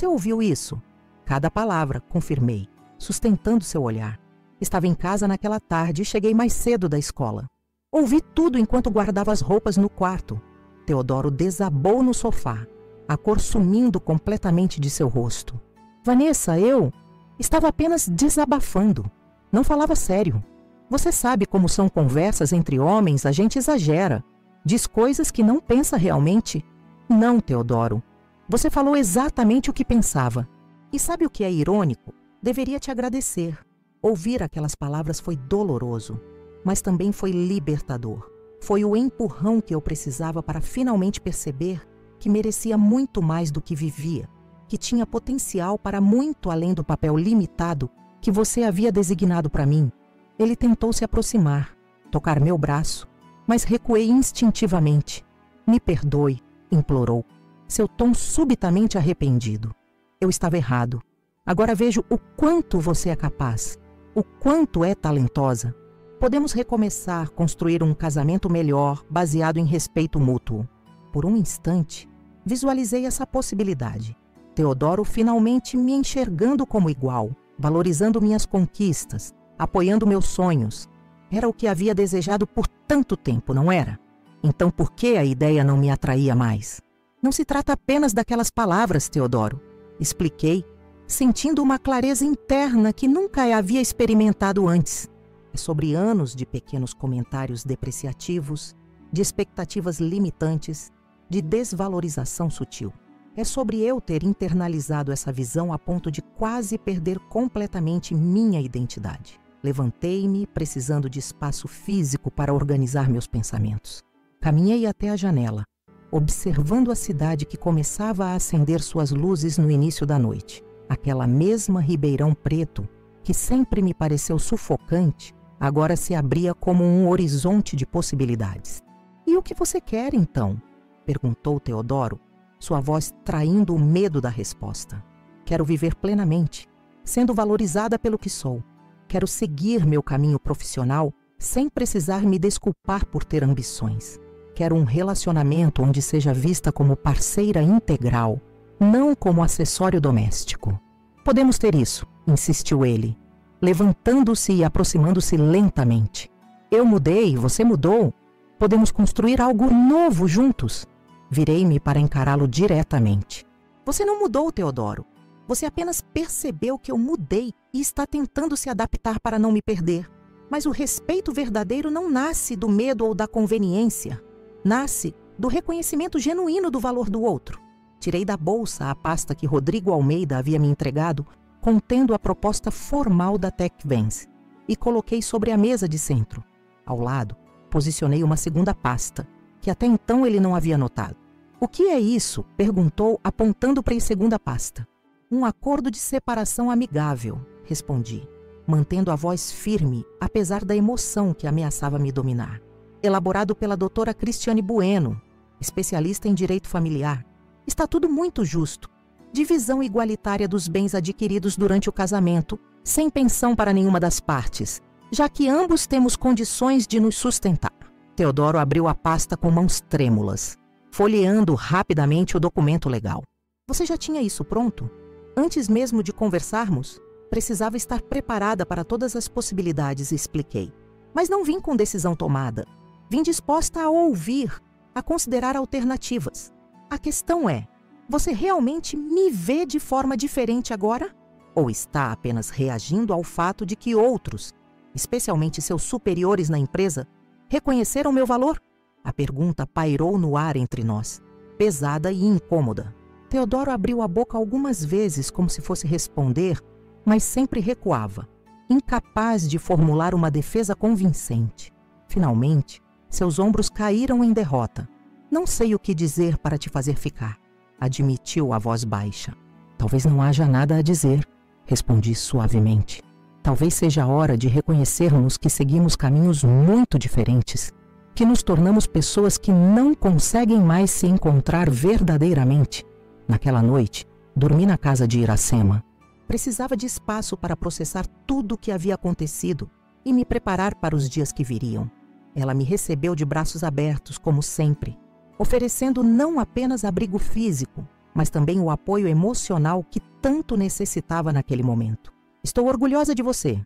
ouviu isso?" "Cada palavra", confirmei, sustentando seu olhar. "Estava em casa naquela tarde e cheguei mais cedo da escola. Ouvi tudo enquanto guardava as roupas no quarto." Teodoro desabou no sofá, a cor sumindo completamente de seu rosto. "Vanessa, eu estava apenas desabafando. Não falava sério. Você sabe como são conversas entre homens, a gente exagera. Diz coisas que não pensa realmente." "Não, Teodoro. Você falou exatamente o que pensava. E sabe o que é irônico? Deveria te agradecer. Ouvir aquelas palavras foi doloroso, mas também foi libertador. Foi o empurrão que eu precisava para finalmente perceber que merecia muito mais do que vivia, que tinha potencial para muito além do papel limitado que você havia designado para mim." Ele tentou se aproximar, tocar meu braço, mas recuei instintivamente. "Me perdoe", implorou, seu tom subitamente arrependido. "Eu estava errado. Agora vejo o quanto você é capaz, o quanto é talentosa. Podemos recomeçar, construir um casamento melhor, baseado em respeito mútuo." Por um instante, visualizei essa possibilidade. Teodoro finalmente me enxergando como igual, valorizando minhas conquistas, apoiando meus sonhos. Era o que havia desejado por tanto tempo, não era? Então por que a ideia não me atraía mais? Não se trata apenas daquelas palavras, Teodoro. Expliquei, sentindo uma clareza interna que nunca havia experimentado antes. É sobre anos de pequenos comentários depreciativos, de expectativas limitantes, de desvalorização sutil. É sobre eu ter internalizado essa visão a ponto de quase perder completamente minha identidade. Levantei-me, precisando de espaço físico para organizar meus pensamentos. Caminhei até a janela, observando a cidade que começava a acender suas luzes no início da noite. Aquela mesma Ribeirão Preto, que sempre me pareceu sufocante, agora se abria como um horizonte de possibilidades. "E o que você quer, então?" perguntou Teodoro, sua voz traindo o medo da resposta. "Quero viver plenamente, sendo valorizada pelo que sou. Quero seguir meu caminho profissional sem precisar me desculpar por ter ambições. Quero um relacionamento onde seja vista como parceira integral, não como acessório doméstico." "Podemos ter isso", insistiu ele, levantando-se e aproximando-se lentamente. "Eu mudei, você mudou. Podemos construir algo novo juntos." Virei-me para encará-lo diretamente. "Você não mudou, Teodoro. Você apenas percebeu que eu mudei e está tentando se adaptar para não me perder. Mas o respeito verdadeiro não nasce do medo ou da conveniência. Nasce do reconhecimento genuíno do valor do outro." Tirei da bolsa a pasta que Rodrigo Almeida havia me entregado, contendo a proposta formal da TecVence, e coloquei sobre a mesa de centro. Ao lado, posicionei uma segunda pasta, que até então ele não havia notado. "O que é isso?" perguntou, apontando para a segunda pasta. "Um acordo de separação amigável", respondi, mantendo a voz firme, apesar da emoção que ameaçava me dominar. "Elaborado pela doutora Cristiane Bueno, especialista em direito familiar. Está tudo muito justo. Divisão igualitária dos bens adquiridos durante o casamento, sem pensão para nenhuma das partes, já que ambos temos condições de nos sustentar." Teodoro abriu a pasta com mãos trêmulas, folheando rapidamente o documento legal. "Você já tinha isso pronto? Antes mesmo de conversarmos? Precisava estar preparada para todas as possibilidades", expliquei. "Mas não vim com decisão tomada. Vim disposta a ouvir, a considerar alternativas. A questão é, você realmente me vê de forma diferente agora? Ou está apenas reagindo ao fato de que outros, especialmente seus superiores na empresa, reconheceram meu valor?" A pergunta pairou no ar entre nós, pesada e incômoda. Teodoro abriu a boca algumas vezes como se fosse responder, mas sempre recuava, incapaz de formular uma defesa convincente. Finalmente, seus ombros caíram em derrota. "Não sei o que dizer para te fazer ficar", admitiu a voz baixa. "Talvez não haja nada a dizer", respondi suavemente. "Talvez seja a hora de reconhecermos que seguimos caminhos muito diferentes, que nos tornamos pessoas que não conseguem mais se encontrar verdadeiramente." Naquela noite, dormi na casa de Iracema. Precisava de espaço para processar tudo o que havia acontecido e me preparar para os dias que viriam. Ela me recebeu de braços abertos, como sempre, oferecendo não apenas abrigo físico, mas também o apoio emocional que tanto necessitava naquele momento. "Estou orgulhosa de você",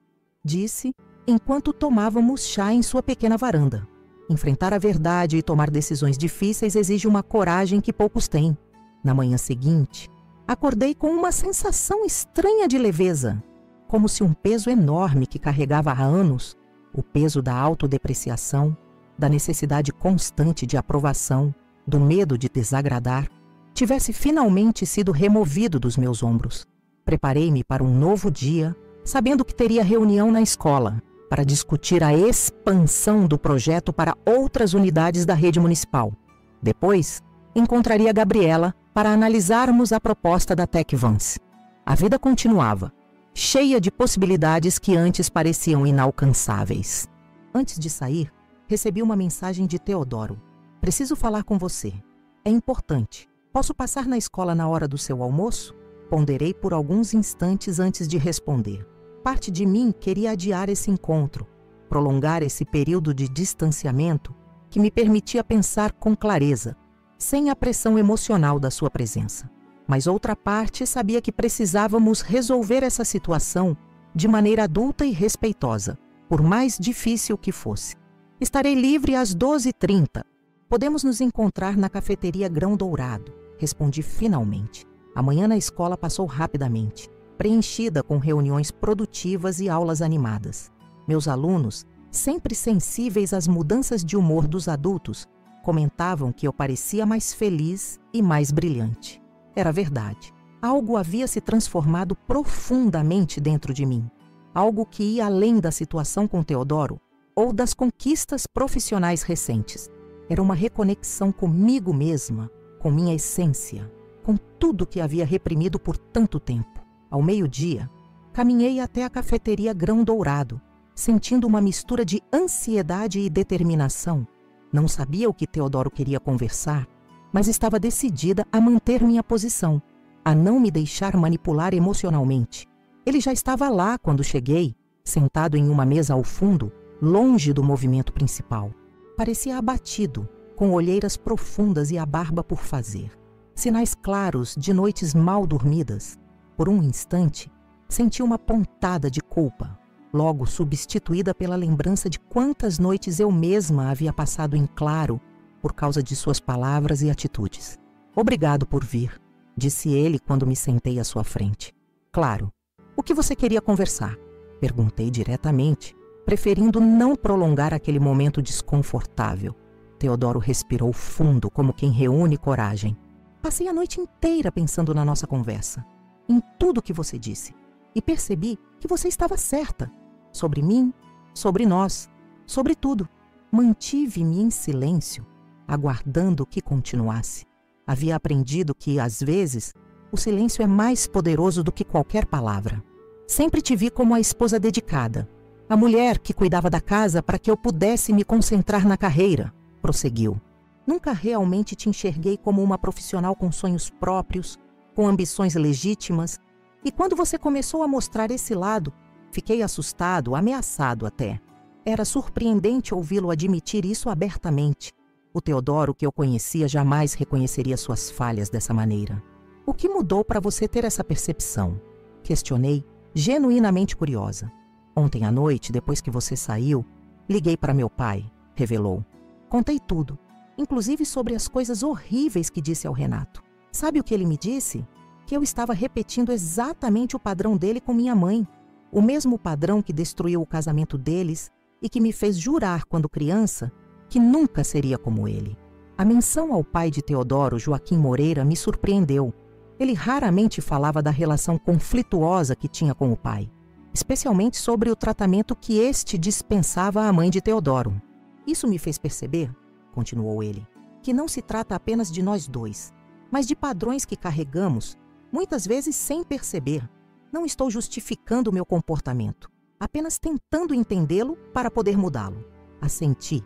disse, enquanto tomávamos chá em sua pequena varanda. Enfrentar a verdade e tomar decisões difíceis exige uma coragem que poucos têm. Na manhã seguinte, acordei com uma sensação estranha de leveza, como se um peso enorme que carregava há anos, o peso da autodepreciação, da necessidade constante de aprovação, do medo de desagradar, tivesse finalmente sido removido dos meus ombros. Preparei-me para um novo dia, sabendo que teria reunião na escola para discutir a expansão do projeto para outras unidades da rede municipal. Depois, encontraria Gabriela para analisarmos a proposta da TecVence. A vida continuava, cheia de possibilidades que antes pareciam inalcançáveis. Antes de sair, recebi uma mensagem de Teodoro. "Preciso falar com você. É importante. Posso passar na escola na hora do seu almoço?" Ponderei por alguns instantes antes de responder. Parte de mim queria adiar esse encontro, prolongar esse período de distanciamento que me permitia pensar com clareza, sem a pressão emocional da sua presença. mas outra parte sabia que precisávamos resolver essa situação de maneira adulta e respeitosa, por mais difícil que fosse. Estarei livre às 12h30. Podemos nos encontrar na cafeteria Grão Dourado, respondi finalmente. A manhã na escola passou rapidamente, preenchida com reuniões produtivas e aulas animadas. Meus alunos, sempre sensíveis às mudanças de humor dos adultos, comentavam que eu parecia mais feliz e mais brilhante. Era verdade. Algo havia se transformado profundamente dentro de mim. Algo que ia além da situação com Teodoro ou das conquistas profissionais recentes. Era uma reconexão comigo mesma, com minha essência, com tudo que havia reprimido por tanto tempo. Ao meio-dia, caminhei até a cafeteria Grão Dourado, sentindo uma mistura de ansiedade e determinação. Não sabia o que Teodoro queria conversar, mas estava decidida a manter minha posição, a não me deixar manipular emocionalmente. Ele já estava lá quando cheguei, sentado em uma mesa ao fundo, longe do movimento principal. Parecia abatido, com olheiras profundas e a barba por fazer. Sinais claros de noites mal dormidas. Por um instante, senti uma pontada de culpa, logo substituída pela lembrança de quantas noites eu mesma havia passado em claro por causa de suas palavras e atitudes. Obrigado por vir, disse ele quando me sentei à sua frente. Claro. O que você queria conversar? Perguntei diretamente, preferindo não prolongar aquele momento desconfortável. Teodoro respirou fundo, como quem reúne coragem. Passei a noite inteira pensando na nossa conversa, em tudo que você disse, e percebi que você estava certa. Sobre mim, sobre nós, sobre tudo. Mantive-me em silêncio, aguardando que continuasse. Havia aprendido que, às vezes, o silêncio é mais poderoso do que qualquer palavra. Sempre te vi como a esposa dedicada, a mulher que cuidava da casa para que eu pudesse me concentrar na carreira, prosseguiu. Nunca realmente te enxerguei como uma profissional com sonhos próprios, com ambições legítimas, e quando você começou a mostrar esse lado, fiquei assustado, ameaçado até. Era surpreendente ouvi-lo admitir isso abertamente. O Teodoro que eu conhecia jamais reconheceria suas falhas dessa maneira. O que mudou para você ter essa percepção? Questionei, genuinamente curiosa. Ontem à noite, depois que você saiu, liguei para meu pai, revelou. Contei tudo, inclusive sobre as coisas horríveis que disse ao Renato. Sabe o que ele me disse? Que eu estava repetindo exatamente o padrão dele com minha mãe. O mesmo padrão que destruiu o casamento deles e que me fez jurar, quando criança, que nunca seria como ele. A menção ao pai de Teodoro, Joaquim Moreira, me surpreendeu. Ele raramente falava da relação conflituosa que tinha com o pai, especialmente sobre o tratamento que este dispensava à mãe de Teodoro. Isso me fez perceber, continuou ele, que não se trata apenas de nós dois, mas de padrões que carregamos, muitas vezes sem perceber. Não estou justificando o meu comportamento, apenas tentando entendê-lo para poder mudá-lo. Assenti,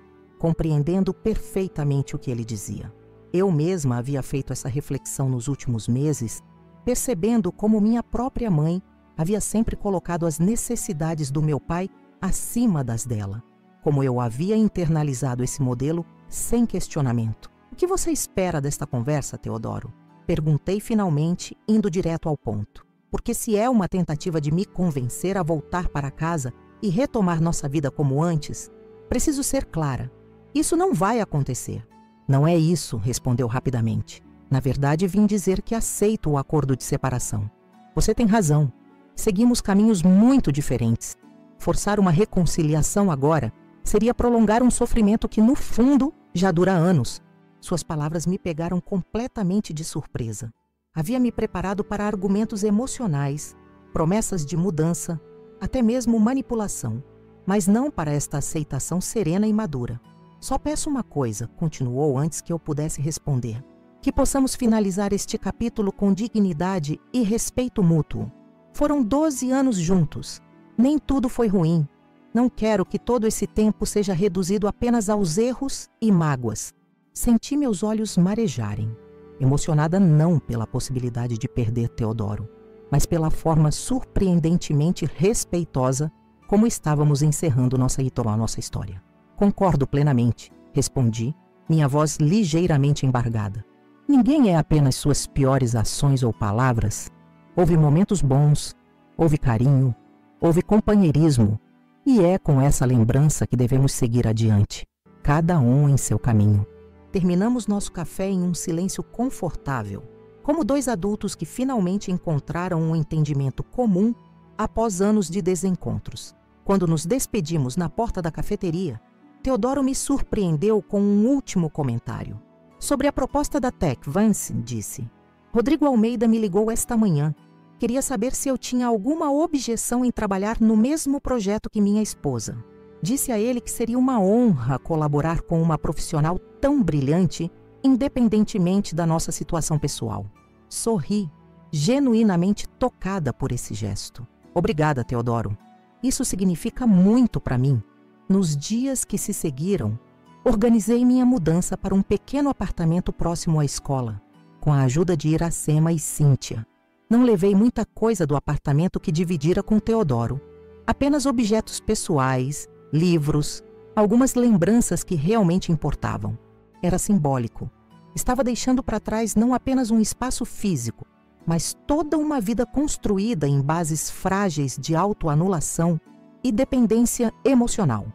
compreendendo perfeitamente o que ele dizia. Eu mesma havia feito essa reflexão nos últimos meses, percebendo como minha própria mãe havia sempre colocado as necessidades do meu pai acima das dela. Como eu havia internalizado esse modelo sem questionamento. O que você espera desta conversa, Teodoro? Perguntei finalmente, indo direto ao ponto. Porque se é uma tentativa de me convencer a voltar para casa e retomar nossa vida como antes, preciso ser clara. Isso não vai acontecer. Não é isso, respondeu rapidamente. Na verdade, vim dizer que aceito o acordo de separação. Você tem razão. Seguimos caminhos muito diferentes. Forçar uma reconciliação agora seria prolongar um sofrimento que, no fundo, já dura anos. Suas palavras me pegaram completamente de surpresa. Havia me preparado para argumentos emocionais, promessas de mudança, até mesmo manipulação, mas não para esta aceitação serena e madura. Só peço uma coisa, continuou antes que eu pudesse responder. Que possamos finalizar este capítulo com dignidade e respeito mútuo. Foram 12 anos juntos. Nem tudo foi ruim. Não quero que todo esse tempo seja reduzido apenas aos erros e mágoas. Senti meus olhos marejarem. Emocionada não pela possibilidade de perder Teodoro, mas pela forma surpreendentemente respeitosa como estávamos encerrando nossa história. Concordo plenamente, respondi, minha voz ligeiramente embargada. Ninguém é apenas suas piores ações ou palavras. Houve momentos bons, houve carinho, houve companheirismo, e é com essa lembrança que devemos seguir adiante, cada um em seu caminho. Terminamos nosso café em um silêncio confortável, como dois adultos que finalmente encontraram um entendimento comum após anos de desencontros. Quando nos despedimos na porta da cafeteria, Teodoro me surpreendeu com um último comentário. Sobre a proposta da TechVance, disse: Rodrigo Almeida me ligou esta manhã. Queria saber se eu tinha alguma objeção em trabalhar no mesmo projeto que minha esposa. Disse a ele que seria uma honra colaborar com uma profissional tão brilhante, independentemente da nossa situação pessoal. Sorri, genuinamente tocada por esse gesto. Obrigada, Teodoro. Isso significa muito para mim. Nos dias que se seguiram, organizei minha mudança para um pequeno apartamento próximo à escola, com a ajuda de Iracema e Cíntia. Não levei muita coisa do apartamento que dividira com Teodoro. Apenas objetos pessoais, livros, algumas lembranças que realmente importavam. Era simbólico. Estava deixando para trás não apenas um espaço físico, mas toda uma vida construída em bases frágeis de autoanulação e dependência emocional.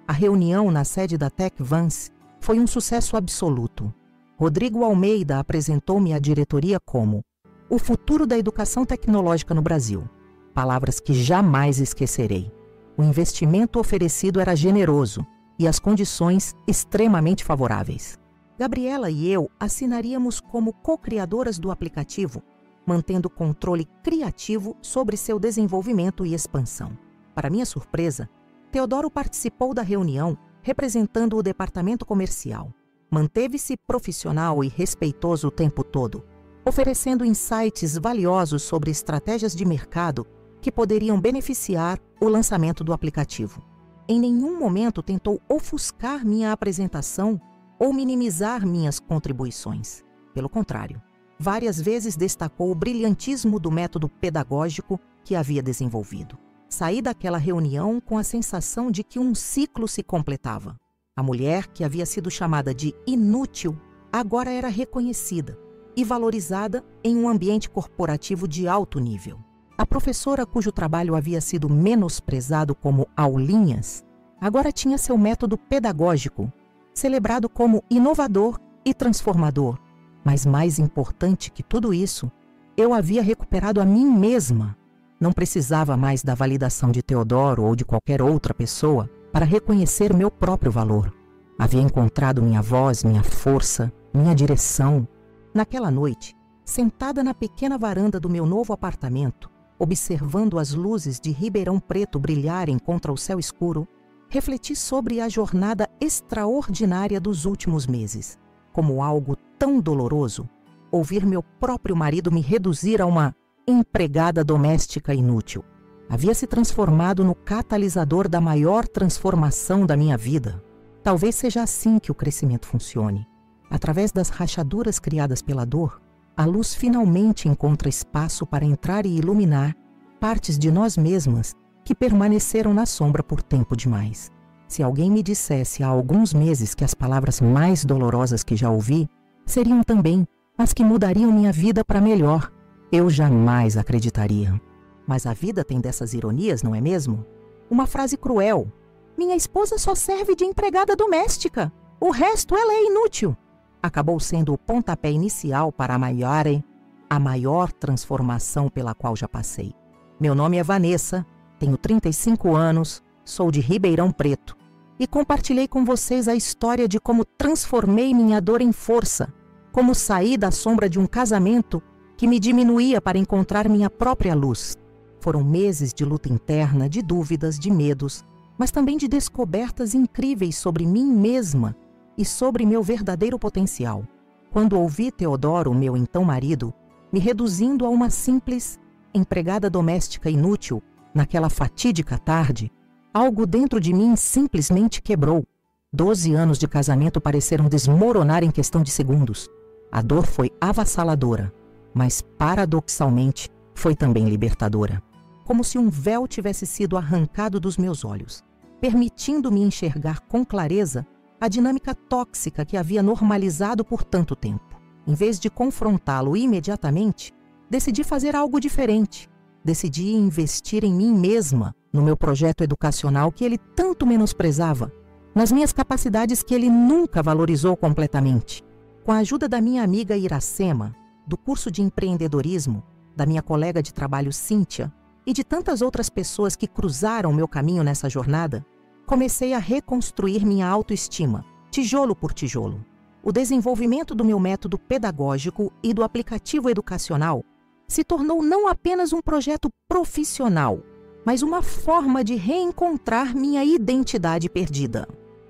A reunião na sede da TechVance foi um sucesso absoluto. Rodrigo Almeida apresentou-me à diretoria como o futuro da educação tecnológica no Brasil. Palavras que jamais esquecerei. O investimento oferecido era generoso e as condições extremamente favoráveis. Gabriela e eu assinaríamos como co-criadoras do aplicativo, mantendo controle criativo sobre seu desenvolvimento e expansão. Para minha surpresa, Teodoro participou da reunião representando o departamento comercial. Manteve-se profissional e respeitoso o tempo todo, oferecendo insights valiosos sobre estratégias de mercado que poderiam beneficiar o lançamento do aplicativo. Em nenhum momento tentou ofuscar minha apresentação ou minimizar minhas contribuições. Pelo contrário, várias vezes destacou o brilhantismo do método pedagógico que havia desenvolvido. Saí daquela reunião com a sensação de que um ciclo se completava. A mulher, que havia sido chamada de inútil, agora era reconhecida e valorizada em um ambiente corporativo de alto nível. A professora cujo trabalho havia sido menosprezado como aulinhas, agora tinha seu método pedagógico, celebrado como inovador e transformador. Mas mais importante que tudo isso, eu havia recuperado a mim mesma. Não precisava mais da validação de Teodoro ou de qualquer outra pessoa para reconhecer meu próprio valor. Havia encontrado minha voz, minha força, minha direção. Naquela noite, sentada na pequena varanda do meu novo apartamento, observando as luzes de Ribeirão Preto brilharem contra o céu escuro, refleti sobre a jornada extraordinária dos últimos meses. Como algo tão doloroso, ouvir meu próprio marido me reduzir a uma empregada doméstica inútil. Havia se transformado no catalisador da maior transformação da minha vida. Talvez seja assim que o crescimento funcione. Através das rachaduras criadas pela dor, a luz finalmente encontra espaço para entrar e iluminar partes de nós mesmas que permaneceram na sombra por tempo demais. Se alguém me dissesse há alguns meses que as palavras mais dolorosas que já ouvi seriam também as que mudariam minha vida para melhor, eu jamais acreditaria. Mas a vida tem dessas ironias, não é mesmo? Uma frase cruel. Minha esposa só serve de empregada doméstica. O resto ela é inútil. Acabou sendo o pontapé inicial para a maior transformação pela qual já passei. Meu nome é Vanessa, tenho 35 anos, sou de Ribeirão Preto e compartilhei com vocês a história de como transformei minha dor em força, como saí da sombra de um casamento que me diminuía para encontrar minha própria luz. Foram meses de luta interna, de dúvidas, de medos, mas também de descobertas incríveis sobre mim mesma e sobre meu verdadeiro potencial. Quando ouvi Teodoro, meu então marido, me reduzindo a uma simples empregada doméstica inútil, naquela fatídica tarde, algo dentro de mim simplesmente quebrou. 12 anos de casamento pareceram desmoronar em questão de segundos. A dor foi avassaladora, mas paradoxalmente foi também libertadora. Como se um véu tivesse sido arrancado dos meus olhos, permitindo-me enxergar com clareza a dinâmica tóxica que havia normalizado por tanto tempo. Em vez de confrontá-lo imediatamente, decidi fazer algo diferente. Decidi investir em mim mesma, no meu projeto educacional que ele tanto menosprezava, nas minhas capacidades que ele nunca valorizou completamente. Com a ajuda da minha amiga Iracema, do curso de empreendedorismo, da minha colega de trabalho Cíntia e de tantas outras pessoas que cruzaram meu caminho nessa jornada, comecei a reconstruir minha autoestima, tijolo por tijolo. O desenvolvimento do meu método pedagógico e do aplicativo educacional se tornou não apenas um projeto profissional, mas uma forma de reencontrar minha identidade perdida.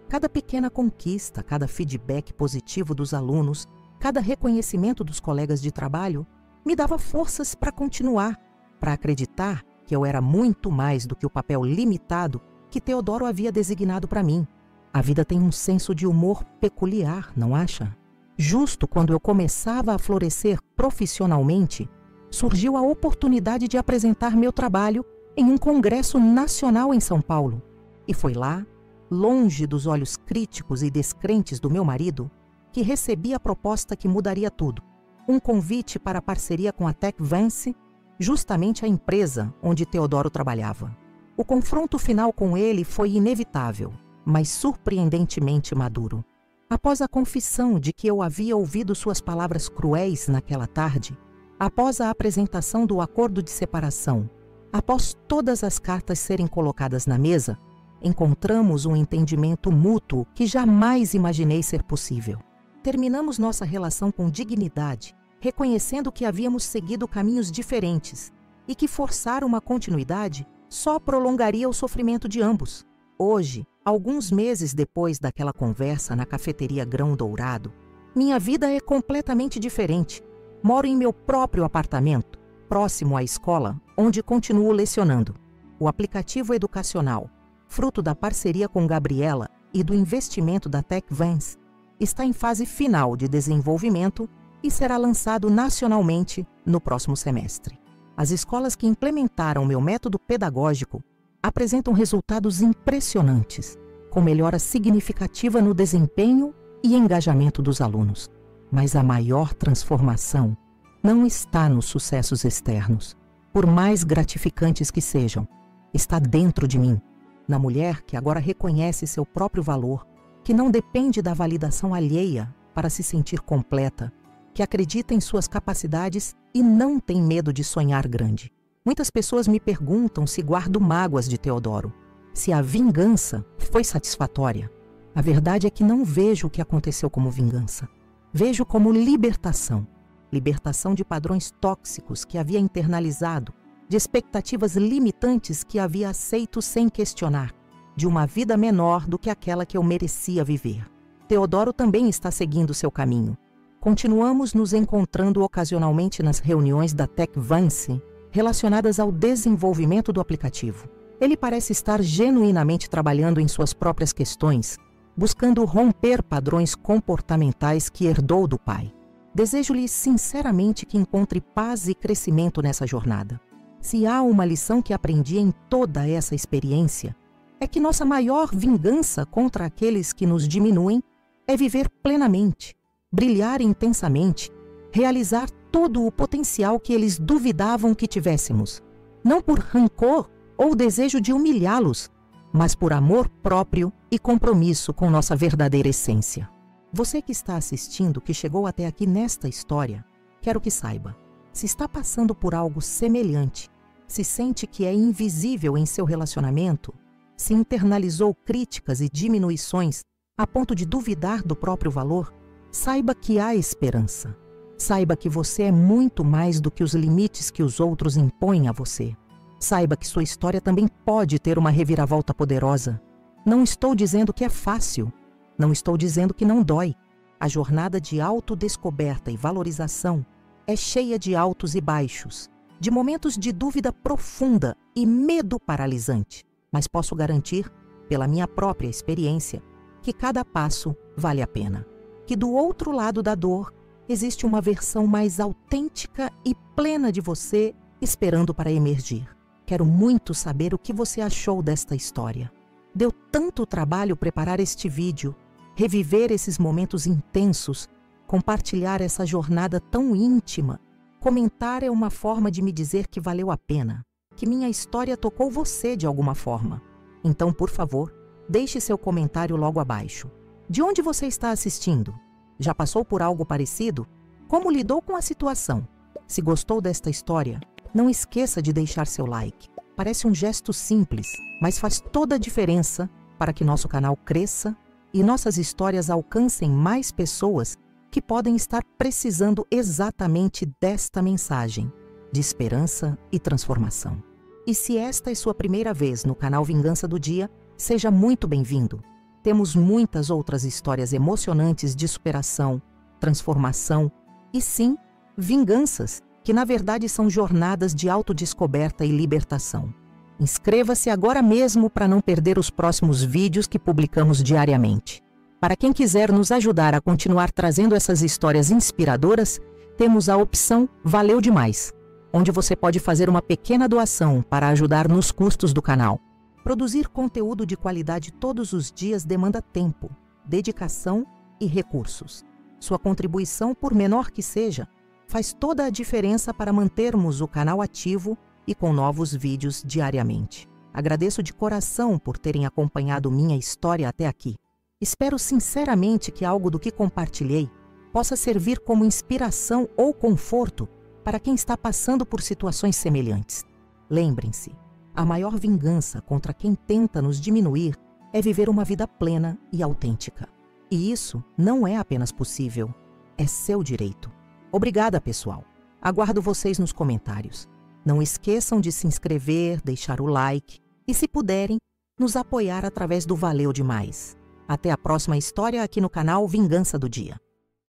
Cada pequena conquista, cada feedback positivo dos alunos, cada reconhecimento dos colegas de trabalho me dava forças para continuar, para acreditar que eu era muito mais do que o papel limitado que Teodoro havia designado para mim. A vida tem um senso de humor peculiar, não acha? Justo quando eu começava a florescer profissionalmente, surgiu a oportunidade de apresentar meu trabalho em um congresso nacional em São Paulo. E foi lá, longe dos olhos críticos e descrentes do meu marido, que recebi a proposta que mudaria tudo. Um convite para a parceria com a TechVance, justamente a empresa onde Teodoro trabalhava. O confronto final com ele foi inevitável, mas surpreendentemente maduro. Após a confissão de que eu havia ouvido suas palavras cruéis naquela tarde, após a apresentação do acordo de separação, após todas as cartas serem colocadas na mesa, encontramos um entendimento mútuo que jamais imaginei ser possível. Terminamos nossa relação com dignidade, reconhecendo que havíamos seguido caminhos diferentes e que forçar uma continuidade só prolongaria o sofrimento de ambos. Hoje, alguns meses depois daquela conversa na cafeteria Grão Dourado, minha vida é completamente diferente. Moro em meu próprio apartamento, próximo à escola, onde continuo lecionando. O aplicativo educacional, fruto da parceria com Gabriela e do investimento da TechVance, está em fase final de desenvolvimento e será lançado nacionalmente no próximo semestre. As escolas que implementaram meu método pedagógico apresentam resultados impressionantes, com melhora significativa no desempenho e engajamento dos alunos. Mas a maior transformação não está nos sucessos externos, por mais gratificantes que sejam. Está dentro de mim, na mulher que agora reconhece seu próprio valor, que não depende da validação alheia para se sentir completa, que acredita em suas capacidades e não tem medo de sonhar grande. Muitas pessoas me perguntam se guardo mágoas de Teodoro, se a vingança foi satisfatória. A verdade é que não vejo o que aconteceu como vingança. Vejo como libertação. Libertação de padrões tóxicos que havia internalizado, de expectativas limitantes que havia aceito sem questionar, de uma vida menor do que aquela que eu merecia viver. Teodoro também está seguindo seu caminho. Continuamos nos encontrando ocasionalmente nas reuniões da TechVance relacionadas ao desenvolvimento do aplicativo. Ele parece estar genuinamente trabalhando em suas próprias questões, buscando romper padrões comportamentais que herdou do pai. Desejo-lhe sinceramente que encontre paz e crescimento nessa jornada. Se há uma lição que aprendi em toda essa experiência, é que nossa maior vingança contra aqueles que nos diminuem é viver plenamente, brilhar intensamente, realizar todo o potencial que eles duvidavam que tivéssemos, não por rancor ou desejo de humilhá-los, mas por amor próprio e compromisso com nossa verdadeira essência. Você que está assistindo, que chegou até aqui nesta história, quero que saiba, se está passando por algo semelhante, se sente que é invisível em seu relacionamento, se internalizou críticas e diminuições a ponto de duvidar do próprio valor, saiba que há esperança. Saiba que você é muito mais do que os limites que os outros impõem a você. Saiba que sua história também pode ter uma reviravolta poderosa. Não estou dizendo que é fácil. Não estou dizendo que não dói. A jornada de autodescoberta e valorização é cheia de altos e baixos, de momentos de dúvida profunda e medo paralisante. Mas posso garantir, pela minha própria experiência, que cada passo vale a pena. Que do outro lado da dor existe uma versão mais autêntica e plena de você esperando para emergir. Quero muito saber o que você achou desta história. Deu tanto trabalho preparar este vídeo, reviver esses momentos intensos, compartilhar essa jornada tão íntima. Comentar é uma forma de me dizer que valeu a pena, que minha história tocou você de alguma forma. Então, por favor, deixe seu comentário logo abaixo. De onde você está assistindo? Já passou por algo parecido? Como lidou com a situação? Se gostou desta história, não esqueça de deixar seu like. Parece um gesto simples, mas faz toda a diferença para que nosso canal cresça e nossas histórias alcancem mais pessoas que podem estar precisando exatamente desta mensagem de esperança e transformação. E se esta é sua primeira vez no canal Vingança do Dia, seja muito bem-vindo. Temos muitas outras histórias emocionantes de superação, transformação e, sim, vinganças, que na verdade são jornadas de autodescoberta e libertação. Inscreva-se agora mesmo para não perder os próximos vídeos que publicamos diariamente. Para quem quiser nos ajudar a continuar trazendo essas histórias inspiradoras, temos a opção Valeu Demais, onde você pode fazer uma pequena doação para ajudar nos custos do canal. Produzir conteúdo de qualidade todos os dias demanda tempo, dedicação e recursos. Sua contribuição, por menor que seja, faz toda a diferença para mantermos o canal ativo e com novos vídeos diariamente. Agradeço de coração por terem acompanhado minha história até aqui. Espero sinceramente que algo do que compartilhei possa servir como inspiração ou conforto para quem está passando por situações semelhantes. Lembrem-se, a maior vingança contra quem tenta nos diminuir é viver uma vida plena e autêntica. E isso não é apenas possível, é seu direito. Obrigada, pessoal. Aguardo vocês nos comentários. Não esqueçam de se inscrever, deixar o like e, se puderem, nos apoiar através do Valeu Demais. Até a próxima história aqui no canal Vingança do Dia.